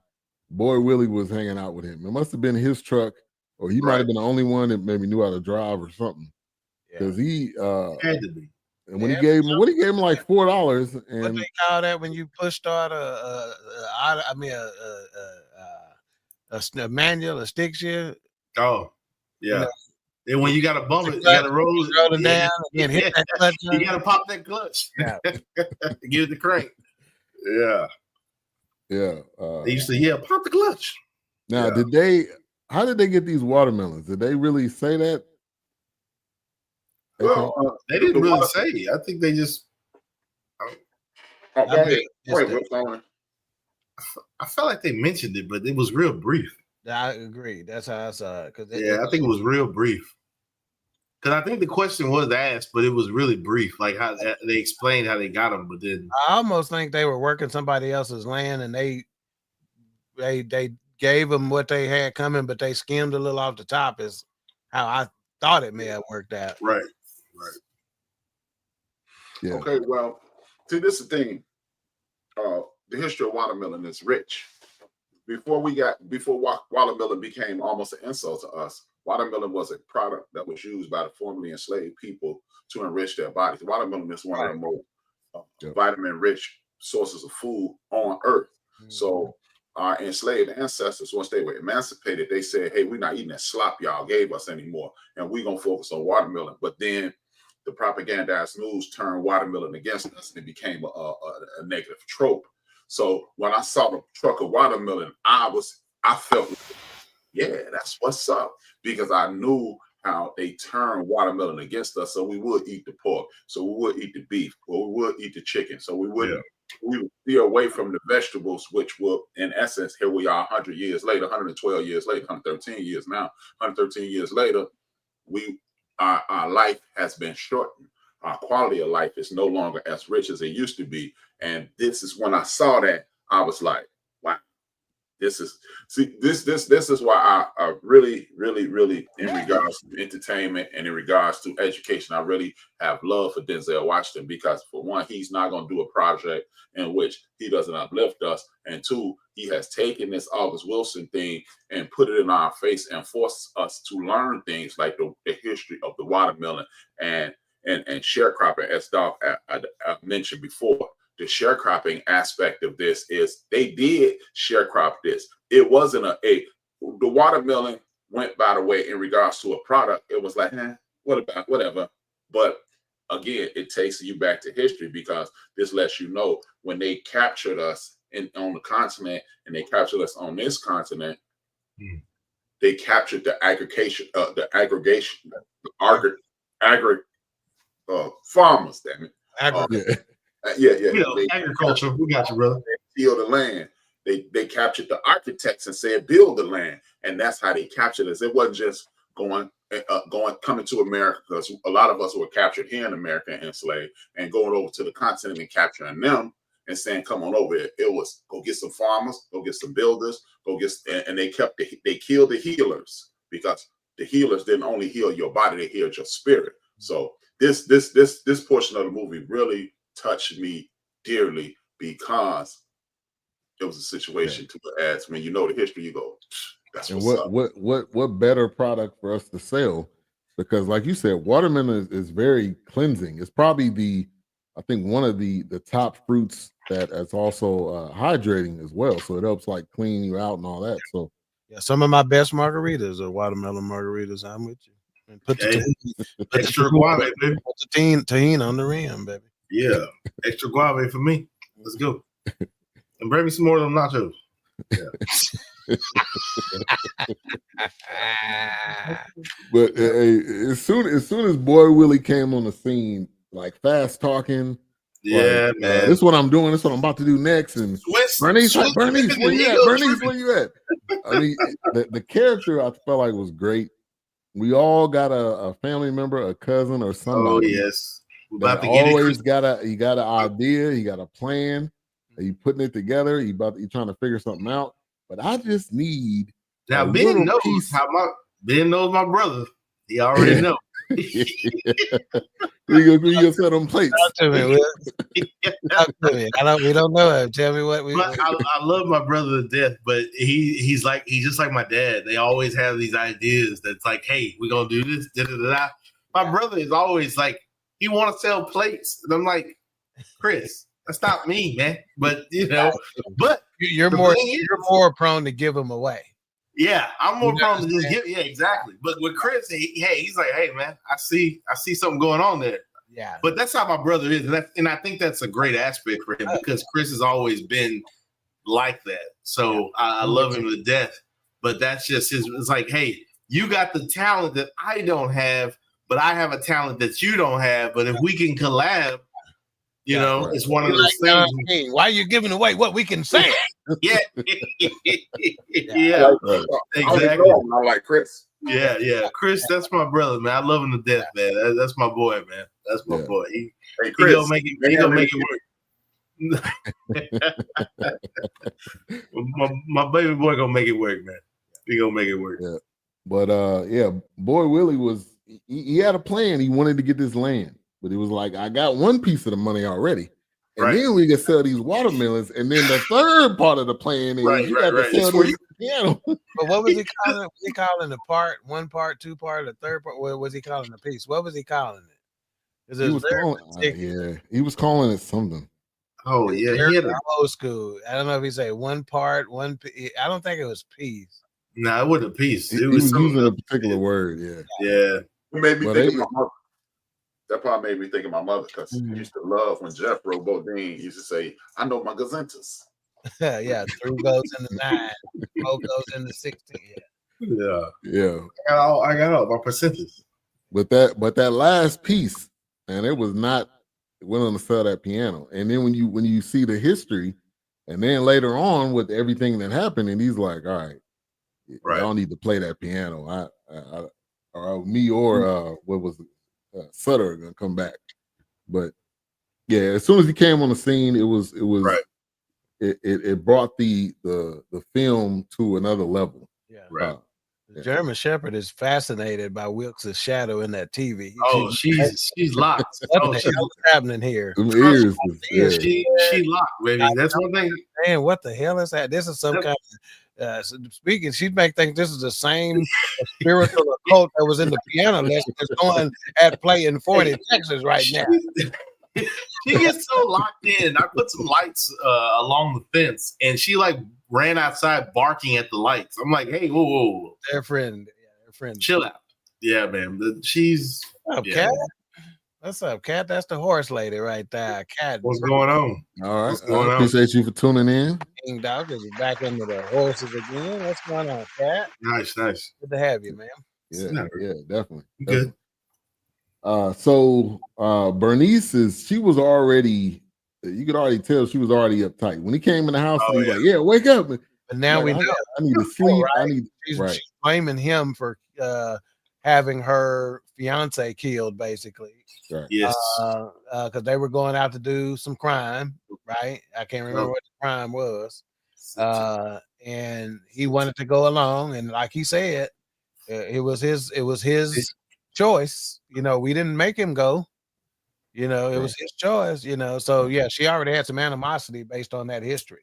Boy Willie was hanging out with him. It must have been his truck, or he might have been the only one that maybe knew how to drive or something. Because he had to be. And when he gave him like $4, and what they call that when you push start a manual, a stick shift. Oh, yeah. You know, and when you got to bump it, you got to roll it down, and hit that clutch. You got to pop that clutch. Yeah. Give it the crank. Yeah. Yeah. They used to pop the clutch. Now, how did they get these watermelons? Did they really say that? Well, they didn't really say. I think they just. I felt like they mentioned it, but it was real brief. I agree. That's how I saw it. I think it was real brief. Because I think the question was asked, but it was really brief. Like how they explained how they got them, but then I almost think they were working somebody else's land, and they gave them what they had coming, but they skimmed a little off the top. Is how I thought it may have worked out. Right. Yeah. Okay. Well, see, this is the thing. The history of watermelon is rich. Before watermelon became almost an insult to us, watermelon was a product that was used by the formerly enslaved people to enrich their bodies. Watermelon is one of the most vitamin-rich sources of food on earth. Mm-hmm. So our enslaved ancestors, once they were emancipated, they said, hey, we're not eating that slop y'all gave us anymore, and we're going to focus on watermelon. But then the propagandized news turned watermelon against us, and it became a negative trope. So when I saw the truck of watermelon, I felt, yeah, that's what's up, because I knew how they turned watermelon against us. So we would eat the pork, so we would eat the beef, or we would eat the chicken. So we would steer away from the vegetables, which will, in essence, here we are 100 years later, 112 years later, 113 years now, 113 years later, our life has been shortened. Our quality of life is no longer as rich as it used to be. And this is when I saw that, I was like, wow, this is why I really, really, really, in regards to entertainment and in regards to education, I really have love for Denzel Washington, because for one, he's not going to do a project in which he doesn't uplift us. And two, he has taken this August Wilson thing and put it in our face and forced us to learn things like the history of the watermelon and sharecropping, as Doc I mentioned before. The sharecropping aspect of this is they did sharecrop this. It wasn't the watermelon went by the way in regards to a product. It was like, whatever. But again, it takes you back to history, because this lets you know when they captured us on the continent and they captured us on this continent, they captured the aggregation, farmers, damn it. Agriculture. We got you, brother. They tilled the land. They captured the architects and said, build the land. And that's how they captured us. It wasn't just coming to America, because a lot of us were captured here in America and enslaved, and going over to the continent and capturing them and saying, come on over here. It was go get some farmers, go get some builders, and they killed the healers, because the healers didn't only heal your body, they healed your spirit. So this portion of the movie really touched me dearly, because it was a situation to add. When you know the history, you go, that's what's up. What better product for us to sell? Because like you said, watermelon is very cleansing. It's probably I think one of the top fruits that is also hydrating as well. So it helps like clean you out and all that. So yeah, some of my best margaritas are watermelon margaritas. I'm with you. And put the extra guave, baby. Put the tahini on the rim, baby. Yeah, extra guave for me. Let's go. And bring me some more of them nachos. Yeah. But as soon as Boy Willie came on the scene, like fast talking, man, this is what I'm doing. This is what I'm about to do next. And Bernice, where you at? Bernice, where you at? I mean, the character I felt like was great. We all got a family member, a cousin, or somebody. Oh yes, you got an idea, you got a plan. You putting it together. You trying to figure something out. But I just need now. Ben knows my brother. He already know. You gonna set them plates. Talk to me, Will. Talk to me. We don't know him. Tell me what we. I love my brother to death, but he's just like my dad. They always have these ideas that's like, hey, we're gonna do this. Da, da, da, da. My brother is always like, he want to sell plates, and I'm like, Chris, that's not me, man. But but you're more prone to give them away. Yeah, I'm more prone to just give. Yeah, exactly. But with Chris, he's like, hey, man, I see something going on there. Yeah. But that's how my brother is, and I think that's a great aspect for him because Chris has always been like that. So I love him to death. But that's just his. It's like, hey, you got the talent that I don't have, but I have a talent that you don't have. But if we can collab, it's one of those things. Why are you giving away what we can say? Yeah. Yeah. Exactly. I'm like Chris. Yeah. Chris, that's my brother, man. I love him to death, man. That's my boy, man. That's my boy. He gonna make it work. my baby boy gonna make it work, man. He gonna make it work. Yeah. But boy Willie he had a plan. He wanted to get this land, but it was like, I got one piece of the money already. And then we can sell these watermelons. And then the third part of the plan is you got to sell this piano. But what was he calling it? Was he calling the part, one part, two part, the third part? What was he calling the piece? What was he calling it? He was calling it something. Oh, yeah. He had old school. I don't know if he said one part, one piece. I don't think it was piece. No, it wasn't a piece. He was using a particular word. Yeah. It made me think of my mother. That probably made me think of my mother because he used to love when Jeff Bodine used to say, I know my gazentas. Yeah, 3 goes in the 9, 4 goes in the 16. Yeah. I got all my percentage. But that last piece, man, it went on to sell that piano. And then when you see the history, and then later on with everything that happened, and he's like, all right, I don't need to play that piano. Me or what was it? Sutter are gonna come back, but as soon as he came on the scene, it brought the film to another level. German Shepherd is fascinated by Wilkes' shadow in that TV. She's locked. What's happening here? She locked, baby. That's one thing. Man, what the hell is that? This is some kind of speaking. She might think this is the same spiritual occult that was in the piano lesson that's going at play in 40 Texas right now. She gets so locked in. I put some lights along the fence, and she ran outside barking at the lights. I'm like, hey, whoa. Their friend. Chill out. Yeah, man. She's Cat. What's up, Cat? That's the horse lady right there. Cat. What's going on? All right. I appreciate you for tuning in. King Dog is back into the horses again. What's going on, Cat? Nice. Good to have you, man. Yeah, definitely. Good. So Bernice she was already, you could already tell she was already uptight. When he came in the house, he was like, yeah, wake up. But now we know. I need to sleep. Right? She's blaming him for having her fiance killed, basically. Right. Yes. Because they were going out to do some crime, right? I can't remember what the crime was. And he wanted to go along, and like he said, it was his choice. We didn't make him go. It was his choice. So she already had some animosity based on that history.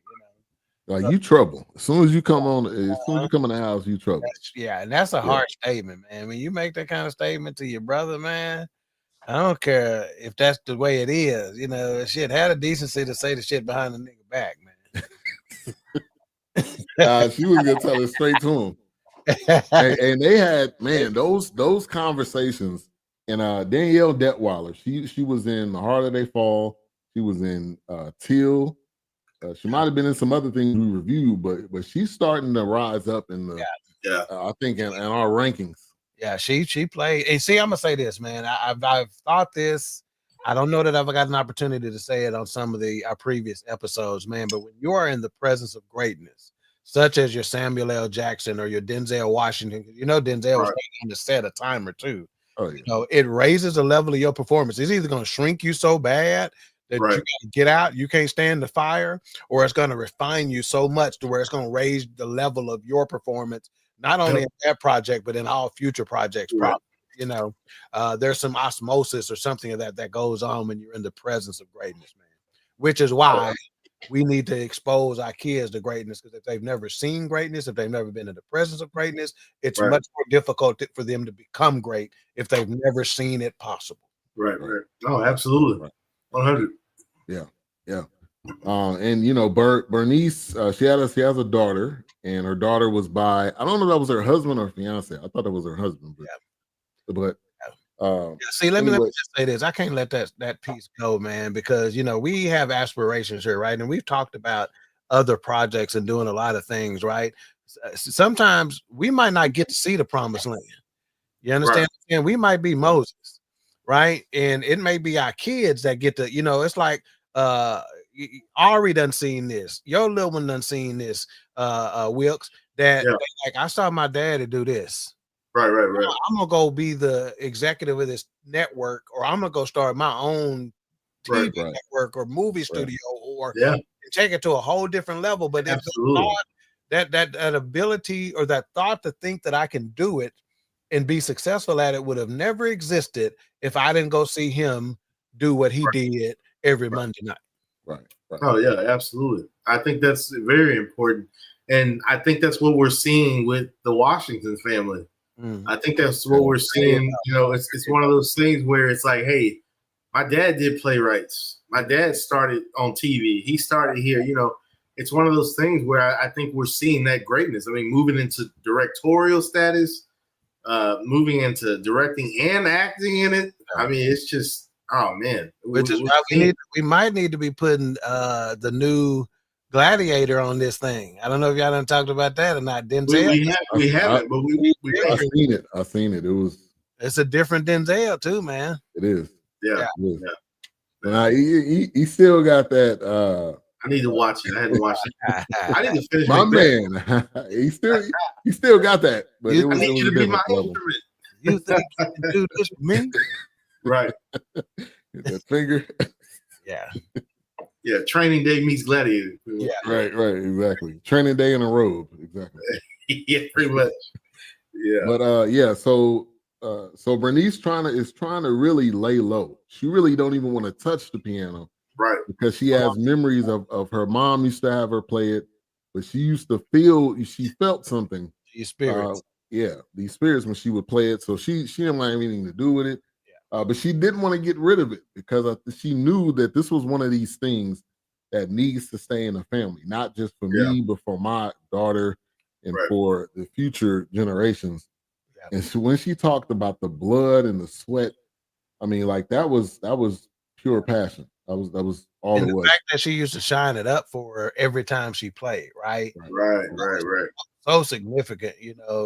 Like you trouble. As soon as you come in the house, you trouble. And that's a hard statement, man. When you make that kind of statement to your brother, man, I don't care if that's the way it is. Shit, had a decency to say the shit behind the nigga back, man. She was gonna tell it straight to him. and they had, man, those conversations. And Danielle Deadwyler, she was in The Harder They Fall. She was in Till. She might have been in some other things we reviewed, but she's starting to rise up in the I think in our rankings. Yeah, she played. And see, I'm gonna say this, man. I've thought this. I don't know that I've got an opportunity to say it on some of our previous episodes, man. But when you are in the presence of greatness, such as your Samuel L. Jackson or your Denzel Washington, Denzel was taking to set a timer too. Oh, yeah. It raises the level of your performance. It's either going to shrink you so bad that you gotta get out, you can't stand the fire, or it's going to refine you so much to where it's going to raise the level of your performance, not only in that project, but in all future projects. there's some osmosis or something of that goes on when you're in the presence of greatness, man. Which is why we need to expose our kids to greatness, because if they've never seen greatness, if they've never been in the presence of greatness, it's much more difficult for them to become great if they've never seen it possible. Right. Oh, absolutely. 100. Yeah. And Bernice, she has a daughter, and her daughter was by, I don't know if that was her husband or fiance. I thought it was her husband, but see, let me just say this. I can't let that piece go, man, because we have aspirations here, right? And we've talked about other projects and doing a lot of things, right? Sometimes we might not get to see the promised land. You understand? Right. And we might be Moses, right? And it may be our kids that get to, it's like Ari done seen this, your little one done seen this, Wilkes, that like, I saw my daddy do this. Right. I'm gonna go be the executive of this network, or I'm gonna go start my own TV network or movie studio, or take it to a whole different level. But it's the thought, that ability or that thought to think that I can do it and be successful at it would have never existed if I didn't go see him do what he did every Monday night. Right. Oh yeah, absolutely. I think that's very important, and I think that's what we're seeing with the Washington family. I think that's what we're seeing. It's one of those things where it's like, hey, my dad did playwrights. My dad started on TV. He started here. It's one of those things where I think we're seeing that greatness. I mean, moving into directorial status, moving into directing and acting in it. I mean, it's just, oh man. Which is why we might need to be putting the new Gladiator on this thing. I don't know if y'all done talked about that or not. Denzel. We haven't, but I've seen it. It's a different Denzel too, man. It is. Yeah. And he still got that. I need to watch it. I had to watch it. I need to finish my man. he still got that. But I need you to be my instrument. You think you can do this with me? Right. That finger. Yeah, Training Day meets Gladiator. Yeah, right, exactly. Training Day in a robe, exactly. Yeah, pretty much. Yeah, but so Bernice is trying to really lay low. She really don't even want to touch the piano, right? Because she has memories of her mom used to have her play it, but she felt something. These spirits, these spirits when she would play it. So she didn't want anything to do with it. But she didn't want to get rid of it because she knew that this was one of these things that needs to stay in the family, not just for me, but for my daughter and for the future generations. Yeah. And so when she talked about the blood and the sweat, I mean, like that was pure passion. That was all and it was. The fact that she used to shine it up for her every time she played, right? Right. So significant,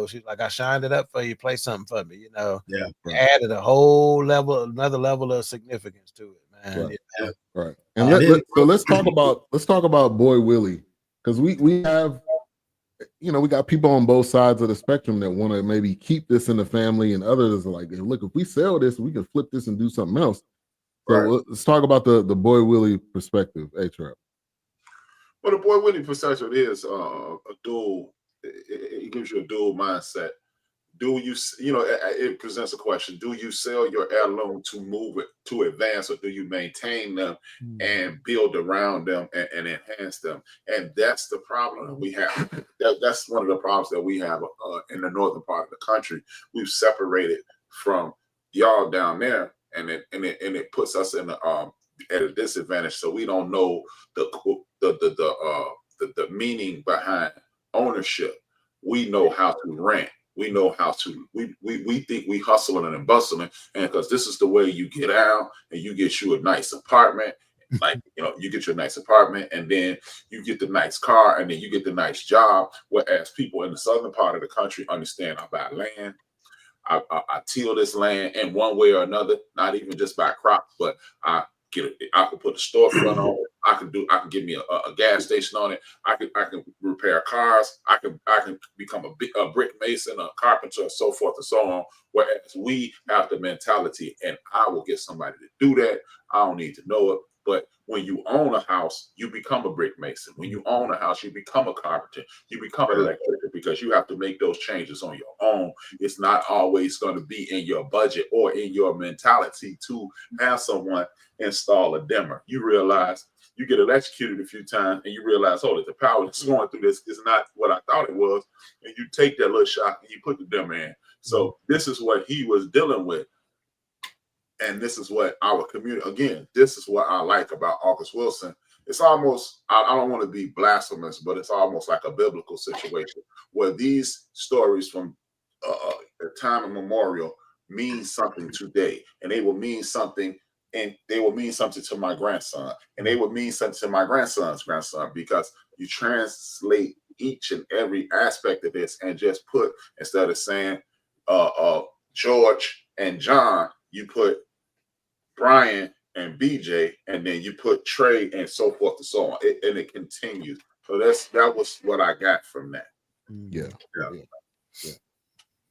she's like, I shined it up for you, play something for me, added a whole level, another level of significance to it, man. Right. And let's talk about Boy Willie, because we have, we got people on both sides of the spectrum that want to maybe keep this in the family, and others are like, look, if we sell this, we can flip this and do something else. So let's talk about the Boy Willie perspective, A-Trap. Well, the Boy Willie perspective is a dual. It gives you a dual mindset. Do you, it presents a question. Do you sell your heirloom to move it, to advance, or do you maintain them and build around them and enhance them? And that's the problem that we have. That's one of the problems that we have in the northern part of the country. We've separated from y'all down there, and it puts us in at a disadvantage. So we don't know the meaning behind ownership. We know how to rent. We know how to. We think we hustling and bustling, and because this is the way you get out, and you get you a nice apartment. Like you get your nice apartment, and then you get the nice car, and then you get the nice job. Whereas people in the southern part of the country understand, I buy land, I till this land in one way or another. Not even just by crops, but I can put a storefront on it. I can give me a gas station on it. I can repair cars. I can become a brick mason, a carpenter, and so forth and so on. Whereas we have the mentality, and I will get somebody to do that. I don't need to know it. But when you own a house, you become a brick mason. When you own a house, you become a carpenter. You become an electrician because you have to make those changes on your own. It's not always going to be in your budget or in your mentality to have someone install a dimmer. You realize you get electrocuted a few times and you realize, oh, the power that's going through this is not what I thought it was. And you take that little shot and you put the dimmer in. So this is what he was dealing with. And this is what our community, again, this is what I like about August Wilson. It's almost, I don't want to be blasphemous, but it's almost like a biblical situation where these stories from the time immemorial mean something today. And they will mean something, and they will mean something to my grandson. And they will mean something to my grandson's grandson, because you translate each and every aspect of this and just put, instead of saying George and John, you put Brian and BJ, and then you put Trey and so forth and so on. And it continues. So that was what I got from that. Yeah.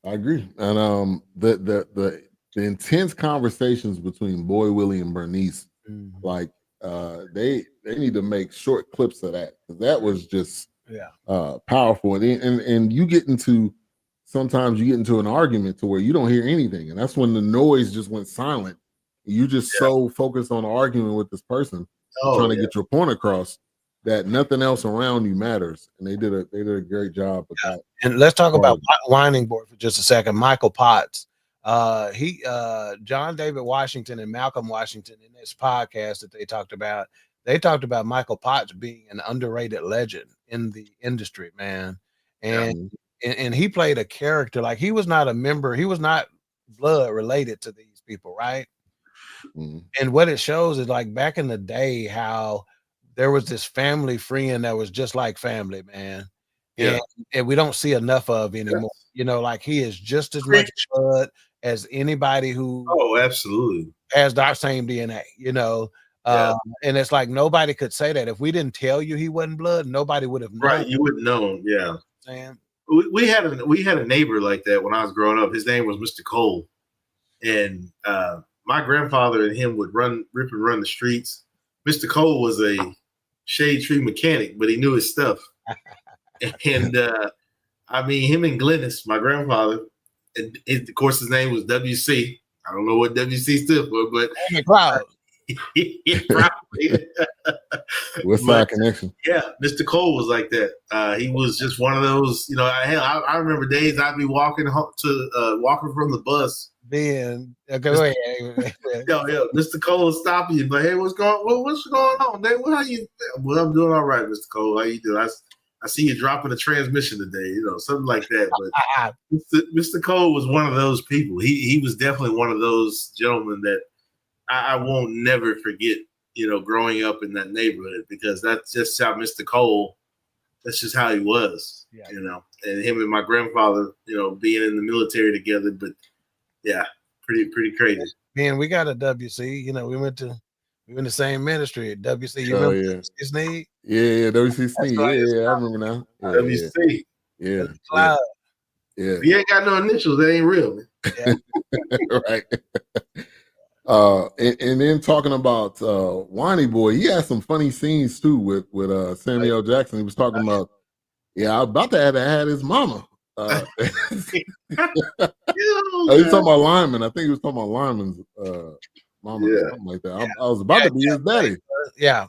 I agree. And the intense conversations between Boy Willie and Bernice, like they need to make short clips of that, because that was just powerful. And you get into, sometimes you get into an argument to where you don't hear anything, and that's when the noise just went silent. You just so focused on arguing with this person, trying to get your point across, that nothing else around you matters. And they did a great job with that. And let's talk about Winding Board for just a second. Michael Potts, John David Washington and Malcolm Washington, in this podcast that they talked about Michael Potts being an underrated legend in the industry, man. And he played a character, like he was not a member, he was not blood related to these people, right? And what it shows is, like, back in the day, how there was this family friend that was just like family, man. And we don't see enough of anymore. You know, like, he is just as much blood as anybody who absolutely has that same DNA, you know. And it's like, nobody could say that. If we didn't tell you he wasn't blood, nobody would have known. Right, you wouldn't know. Yeah. Sam. We had a neighbor like that when I was growing up. His name was Mr. Cole. And my grandfather and him would rip and run the streets. Mr. Cole was a shade tree mechanic, but he knew his stuff. And I mean, him and Glennis, my grandfather, and of course his name was WC. I don't know what WC stood for, but probably. What's that connection? Yeah, Mr. Cole was like that. He was just one of those, you know. I remember days I'd be walking home walking from the bus. Then go ahead. Mr. Cole is stopping you, but hey, what's going on? Dave, how you? Well, I'm doing all right, Mr. Cole. How you doing? I see you dropping a transmission today, you know, something like that. But Mr. Cole was one of those people. He was definitely one of those gentlemen that I won't never forget, you know, growing up in that neighborhood, because that's just how Mr. Cole, that's just how he was, you know. And him and my grandfather, you know, being in the military together, but pretty crazy. Man, we got a WC. You know, we went to the same ministry at WC. You remember his name? Yeah, WCC. Yeah, I remember now. WC. Yeah. If you ain't got no initials, that ain't real, man. Yeah. Right. And then talking about Whiny Boy, he had some funny scenes too with Samuel Jackson. He was talking about, I was about to add his mama. He was talking about Lyman. I think he was talking about Lyman's mama, or something like that. I was about to be his daddy. Yeah.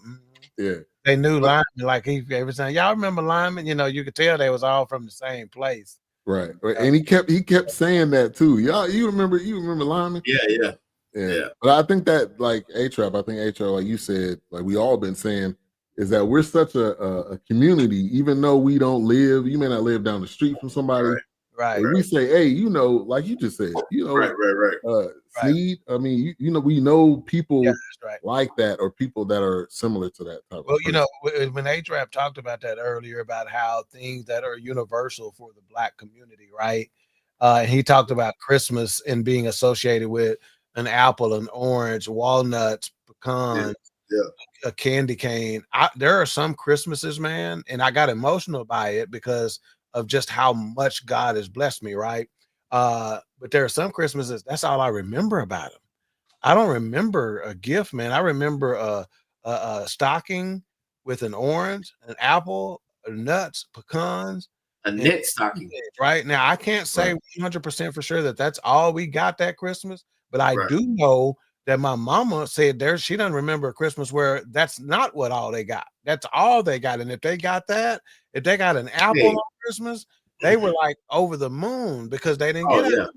They knew Lyman, like every time. Y'all remember Lyman? You know, you could tell they was all from the same place. Right. And he kept saying that too. Y'all, you remember Lyman? Yeah. But I think that, like A-Trap, like you said, like we all been saying, is that we're such a community, even though we don't live, you may not live down the street from somebody. Right. We say, hey, you know, like you just said, you know, right. Sneed, I mean, you know, we know people like that, or people that are similar to that type of person. You know, when A-Trap talked about that earlier, about how things that are universal for the Black community, right? And he talked about Christmas and being associated with an apple, an orange, walnuts, pecans, a candy cane. There are some Christmases, man, and I got emotional by it because of just how much God has blessed me, right? But there are some Christmases, that's all I remember about them. I don't remember a gift, man. I remember a stocking with an orange, an apple, nuts, pecans, A knit stocking. Right now, I can't say 100% for sure that that's all we got that Christmas, but I do know that my mama said she doesn't remember a Christmas where that's not what all they got. That's all they got. And if they got that, if they got an apple on Christmas, they were like over the moon because they didn't get it.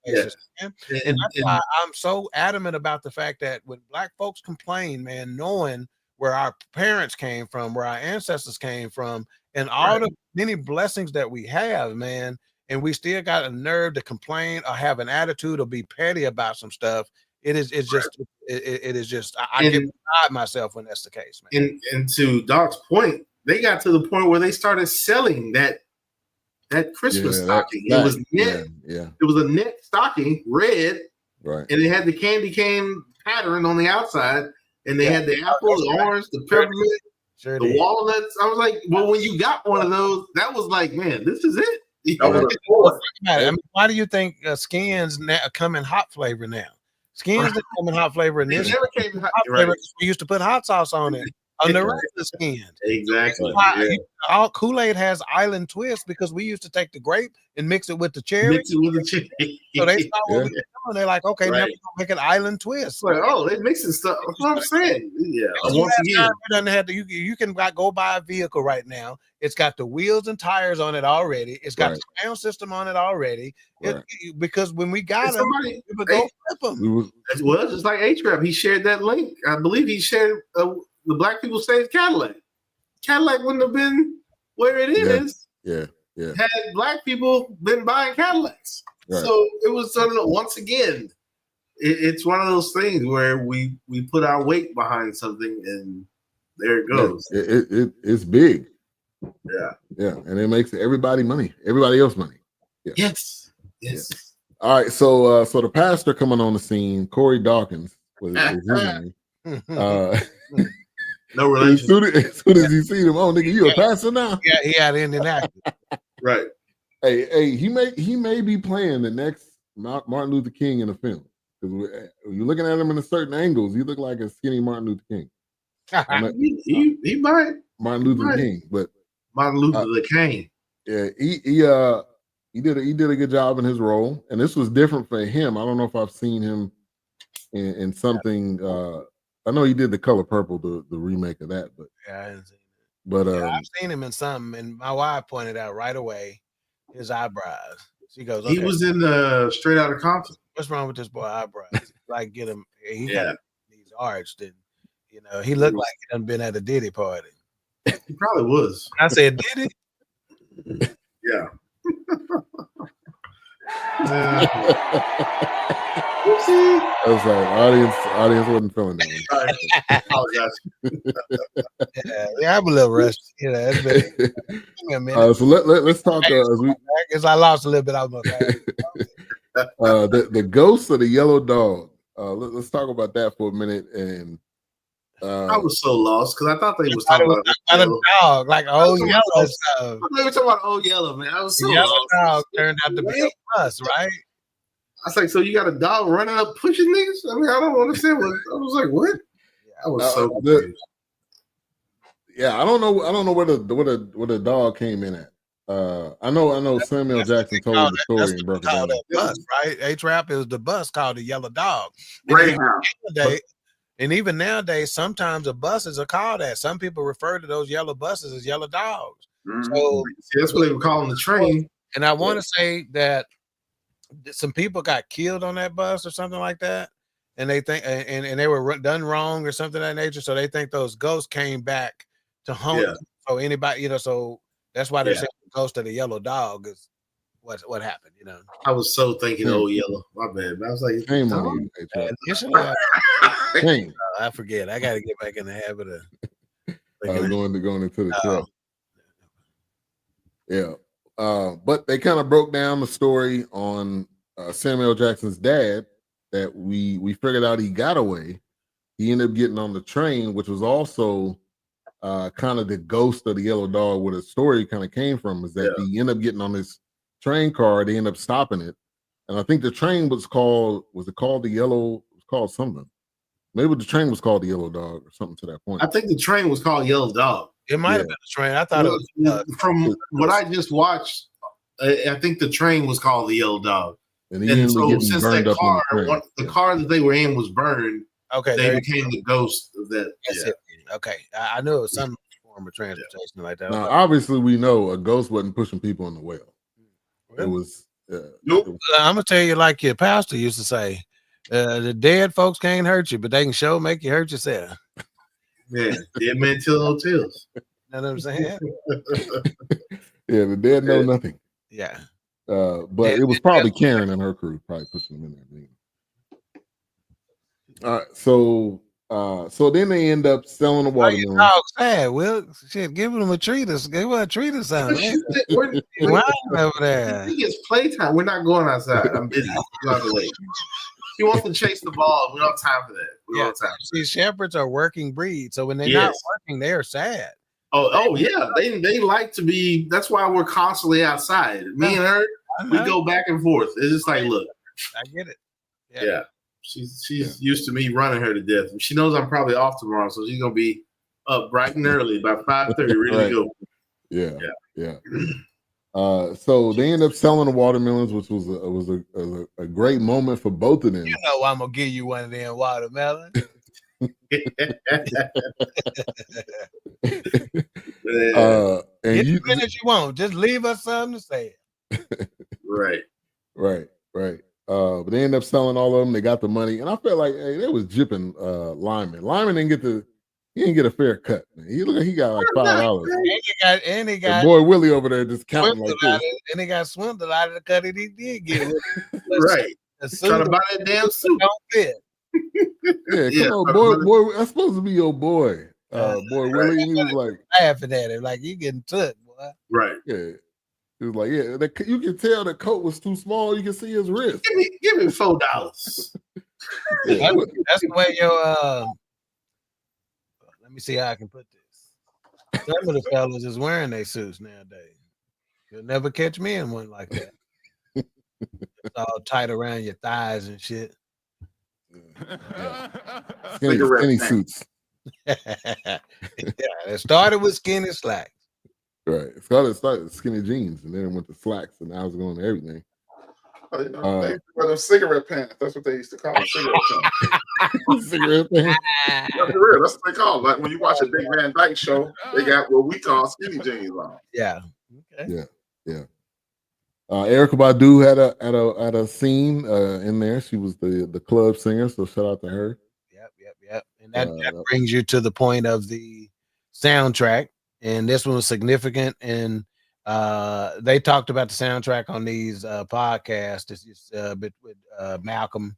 And that's why I'm so adamant about the fact that when Black folks complain, man, knowing where our parents came from, where our ancestors came from, and all the many blessings that we have, man, and we still got a nerve to complain or have an attitude or be petty about some stuff. It is just I get beside myself when that's the case, man. And to Doc's point, they got to the point where they started selling that Christmas stocking. It was knit. It was a knit stocking, red, and it had the candy cane pattern on the outside, and they had the apple, the orange, the peppermint, the walnuts. I was like, well, when you got one of those, that was like, man, this is it. I mean, why do you think skins come in hot flavor now? Skins that come in hot flavor, and this never came in hot flavor. We used to put hot sauce on it. On the regular skin. Exactly. All Kool-Aid has island twist because we used to take the grape and mix it with the cherry. So they saw what we were doing. They're like, okay, now we're gonna make an island twist. Like, oh, they're mixing stuff. That's what I'm saying. Yeah. Once again, you can go buy a vehicle right now. It's got the wheels and tires on it already. It's got the sound system on it already. Because when we got them, we would go flip them. Well, just like A-Trap, he shared that link. I believe he shared the Black people saved Cadillac. Cadillac wouldn't have been where it is. Had Black people been buying Cadillacs. So it was sort of, once again, it's one of those things where we put our weight behind something and there it goes. It's big. Yeah, and it makes everybody else money. Yes. All right, so the pastor coming on the scene, Corey Hawkins was his name. No relation. As soon as he seen him, oh nigga, you a pastor now? Yeah, he had Indianapolis. Right. Hey, he may be playing the next Martin Luther King in a film. Because you're looking at him in a certain angles, you look like a skinny Martin Luther King. He might. Martin Luther King, but Martin Luther the King. Yeah, he did a good job in his role, and this was different for him. I don't know if I've seen him in something. I know he did The Color Purple, the remake of that, but I haven't seen it. But I've seen him in something, and my wife pointed out right away his eyebrows. She goes, He was in Straight Outta Compton. What's wrong with this boy eyebrows? Like, get him. He got these arched, and he looked like he done been at a Diddy party. He probably was. I said, did he? Yeah. I was like, audience wasn't feeling that one. I'm a little rusty. It's been, give me a minute. So let's talk. Because I lost a little bit out of my the ghost of the yellow dog. Let's talk about that for a minute. And I was so lost because I thought they was talking about a dog, like old yellow stuff. They were talking about old yellow, man. I was so yellow lost. Dog turned out to be a bus, right? I was like, so you got a dog running up pushing niggas? I mean, I don't understand what. I was like, what? I was so confused. I don't know where the dog came in at. I know Samuel Jackson told the story and broke it down. Bus, right? A-Trap is the bus called the Yellow Dog. And even nowadays, sometimes the buses are called that. Some people refer to those yellow buses as yellow dogs. So that's what they were calling the train. And I want to say that some people got killed on that bus or something like that, and they think and they were done wrong or something of that nature. So they think those ghosts came back to haunt them. So anybody, so that's why they're saying the ghost of the yellow dog is what happened. I was so thinking old yellow. My bad. I was like, shame on you. I forget. I got to get back in the habit of going into the show. Yeah. But they kind of broke down the story on Samuel Jackson's dad that we figured out he got away. He ended up getting on the train, which was also kind of the ghost of the yellow dog, where the story kind of came from, is that he ended up getting on this train car. They ended up stopping it. And I think the train was called something. Maybe the train was called the Yellow Dog or something to that point. I think the train was called Yellow Dog. It might have been the train. I thought it was from what I just watched. I think the train was called the Yellow Dog. And so since that car, the car that they were in was burned, okay, they became the ghost of that. That's it. Okay, I knew it was some form of transportation like that. Now, obviously, we know a ghost wasn't pushing people in the well. It was. Nope. I'm gonna tell you, like your pastor used to say, the dead folks can't hurt you, but they can sure make you hurt yourself. Yeah, dead men tell no tales. You know what I'm saying? Yeah, the dead know nothing. Yeah. But it was probably Karen and her crew probably pushing them in there. All right, so then they end up selling the watermelon. Oh, sad. Well, shit, give them a treatise. Give her a treatise on it. Over there. He gets playtime. We're not going outside. I'm busy. By the way, he wants to chase the ball. We don't have time for that. We don't have time. See, shepherds are working breed, so when they're not working, they are sad. Oh yeah, they like to be. That's why we're constantly outside. Me and her, we go back and forth. It's just like, look, I get it. Yeah. She's used to me running her to death. She knows I'm probably off tomorrow, so she's gonna be up bright and early by 5:30, ready to go. Yeah. So they end up selling the watermelons, which was a great moment for both of them. You know, I'm gonna give you one of them watermelons. And you finish you won't. Just leave us something to say. Right. But they end up selling all of them. They got the money, and I felt like they was jipping Lyman. Lyman didn't get a fair cut. Man. He looked like he got like $5. And he got boy Willie over there just counting like this. And he got swindled out of the cut that he did get. Right. Trying to buy that damn suit. Don't fit. Yeah, come on, boy. That's supposed to be your boy. Boy Willie. And he was like laughing at him, like you getting took, boy. Right. Yeah. He was like, you can tell the coat was too small. You can see his wrist. Give me $4. That's the way your let me see how I can put this. Some of the fellas is wearing their suits nowadays. You'll never catch me in one like that. It's all tight around your thighs and shit. Skinny suits. Yeah, it started with skinny slacks. Right. It started with skinny jeans, and then it went to slacks, and now it's going to everything. They wear them cigarette pants. That's what they used to call them, cigarette pants. Cigarette pants. That's for real. That's what they call them. Like when you watch a Big Van Dyke show, they got what we call skinny jeans on. Yeah. Okay. Yeah. Erykah Badu had a scene in there. She was the club singer, so shout out to her. Yep. And that brings you to the point of the soundtrack. And this one was significant. And they talked about the soundtrack on these podcasts. It's just with Malcolm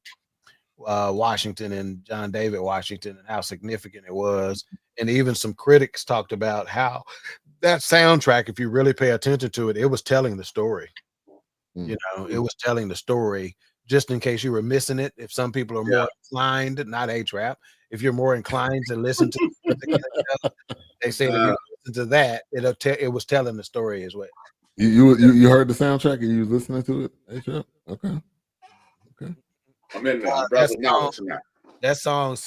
Washington and John David Washington and how significant it was. And even some critics talked about how that soundtrack, if you really pay attention to it, it was telling the story. You know, it was telling the story. Just in case you were missing it, if some people are more inclined, not A-Trap, if you're more inclined to listen to they say that if you listen to that, it was telling the story as well. You heard the soundtrack and you was listening to it? A-Trap? Okay. I'm in there. That song,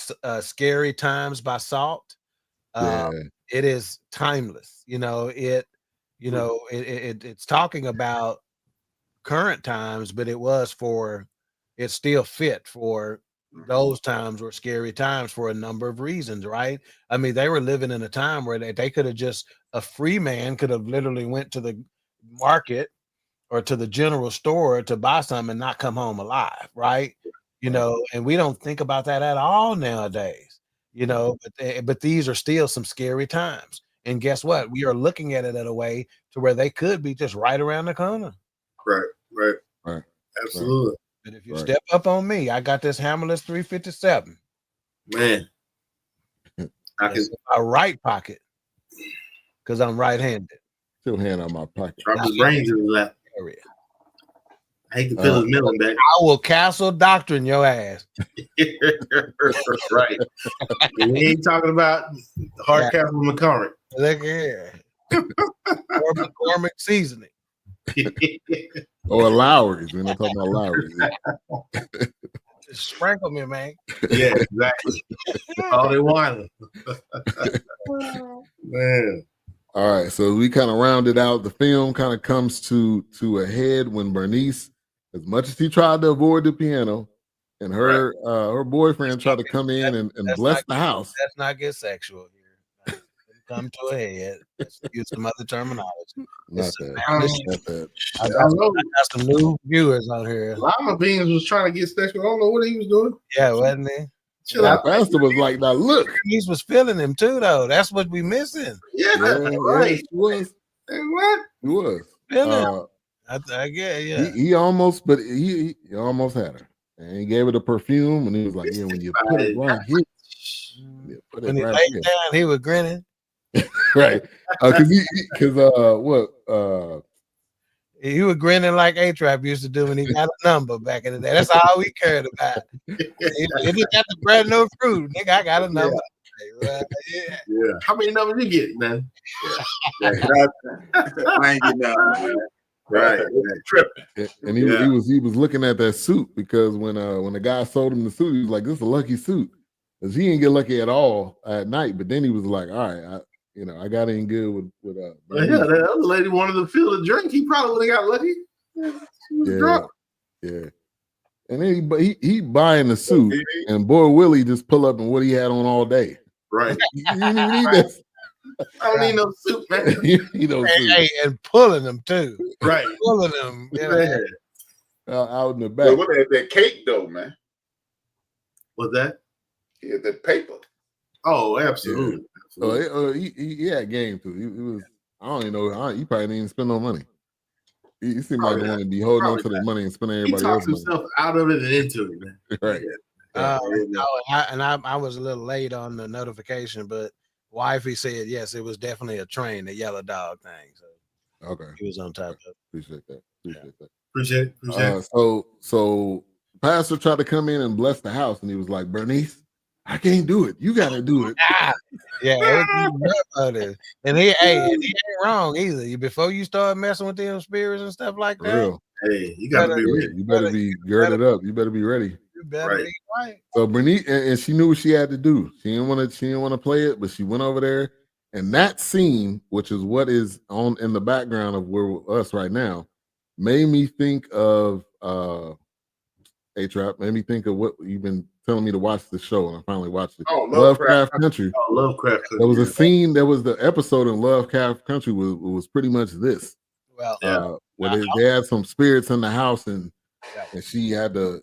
Scary Times by Salt, it is timeless. It's talking about current times, but it's still fit for those times were scary times for a number of reasons, right? I mean, they were living in a time where they could have a free man could have literally went to the market or to the general store to buy something and not come home alive, right? And we don't think about that at all nowadays, but these are still some scary times. And guess what? We are looking at it in a way to where they could be just right around the corner. Right. Absolutely. But if you step up on me, I got this hammerless 357. Man. I can my right pocket because I'm right-handed. Still hand on my pocket. Drop his brains in the left area. I hate to feel his middle back. I will castle doctrine your ass. Right. We ain't talking about hard castle McCormick. Look here. McCormick seasoning. Or Lowry's. We're not talking about Lowry's. Just sprinkle me, man. Yeah, exactly. All they want. Man. All right, so we kind of rounded out. The film kind of comes to a head when Bernice, as much as he tried to avoid the piano, and her boyfriend tried to come in and bless the house. Let's not get sexual here. Come to a head. Let's use some other terminology. Not that. I got some new viewers on here. Lima Beans was trying to get sexual. I don't know what he was doing. Yeah, wasn't he? The pastor was like, "Now look." He was feeling him too, though. That's what we missing. Yeah, right. He was. What? He was. Feeling. I get. Yeah. He almost, but he almost had her, and he gave it a perfume, and he was like, "Yeah, when you put it right here, when he laid down, he was grinning." Right, because he was grinning like A-Trap used to do when he got a number back in the day. That's all we cared about. He just got the brand new fruit. Nigga, I got a number. Yeah. How many numbers you get, man? I ain't getting out, man. Right, tripping. And he was looking at that suit, because when the guy sold him the suit, he was like, "This is a lucky suit," because he didn't get lucky at all at night. But then he was like, "All right, I got in good with that other lady wanted to feel the drink. He probably would have got lucky. She was drunk. Yeah. And then he buying the suit, and boy Willie just pull up in what he had on all day. Right. You didn't even need this. I don't need no suit, man. And pulling them too. Right. Pulling them. Out in the back. What is that cake though, man? What's that? Yeah, the paper. Oh, absolutely. He had game too. He was. I don't even know. He probably didn't even spend no money. He seemed like the one to be holding on to the money and spending everybody else's money. He talks himself out of it and into it, man. Right. I was a little late on the notification, but wifey said yes, it was definitely a train, the yellow dog thing. So okay, he was on top of it. Appreciate that. Appreciate it. So pastor tried to come in and bless the house, and he was like, "Bernice, I can't do it. You got to do it." And he ain't wrong either. Before you start messing with them spirits and stuff like that, real. Hey, you got to be ready. You better be girded up. You better be ready. You better be right. So Bernice, and she knew what she had to do. She didn't want to play it, but she went over there, and that scene, which is what is on in the background of where us right now, made me think of A-Trap. Made me think of what you've been telling me to watch the show, and I finally watched it. Lovecraft Country. Lovecraft Country. There was a scene. There was the episode in Lovecraft Country was pretty much this. Well, where they had some spirits in the house, and she had to,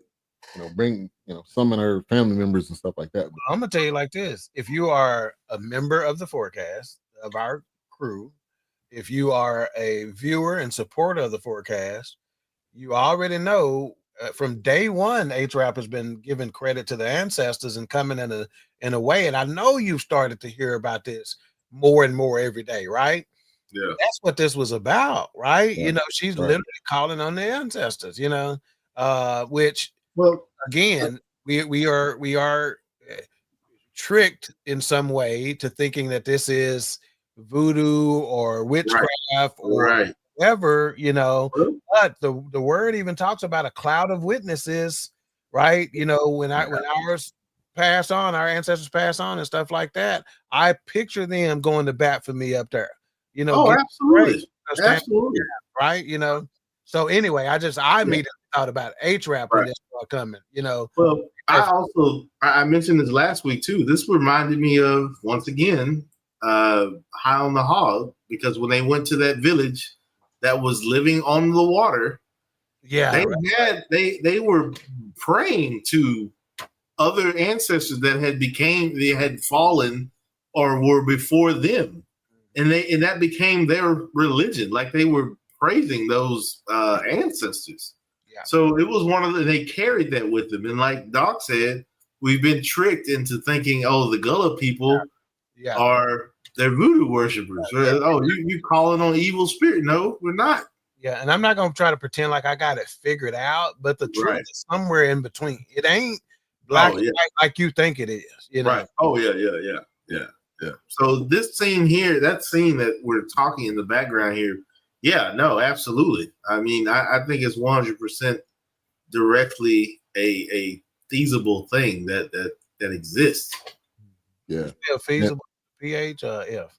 bring, summon her family members and stuff like that. But I'm gonna tell you like this: if you are a member of the Fourcast, of our crew, if you are a viewer and supporter of the Fourcast, you already know. From day one, A-Trap has been giving credit to the ancestors and coming in a way, and I know you've started to hear about this more and more every day, right? Yeah, that's what this was about, right? Yeah. She's literally calling on the ancestors, which, well, again, we are tricked in some way to thinking that this is voodoo or witchcraft or whatever, but the word even talks about a cloud of witnesses, right? When ours pass on, our ancestors pass on and stuff like that, I picture them going to bat for me up there. Absolutely. Absolutely. Right. So anyway, I immediately thought about A-Trap when this was coming, Well, I mentioned this last week too. This reminded me of, once again, High on the Hog, because when they went to that village that was living on the water, they were praying to other ancestors that had fallen or were before them, and that became their religion. Like, they were praising those ancestors. Yeah. So it was they carried that with them, and like Doc said, we've been tricked into thinking, the Gullah people are they're voodoo worshipers. Oh, you calling on evil spirit? No, we're not. Yeah, and I'm not gonna try to pretend like I got it figured out, but the truth is somewhere in between. It ain't black and white like you think it is. Right. Oh yeah. So this scene here, that scene that we're talking in the background here, absolutely. I mean, I think it's 100% directly a feasible thing that exists. Yeah, feasible. PH or F?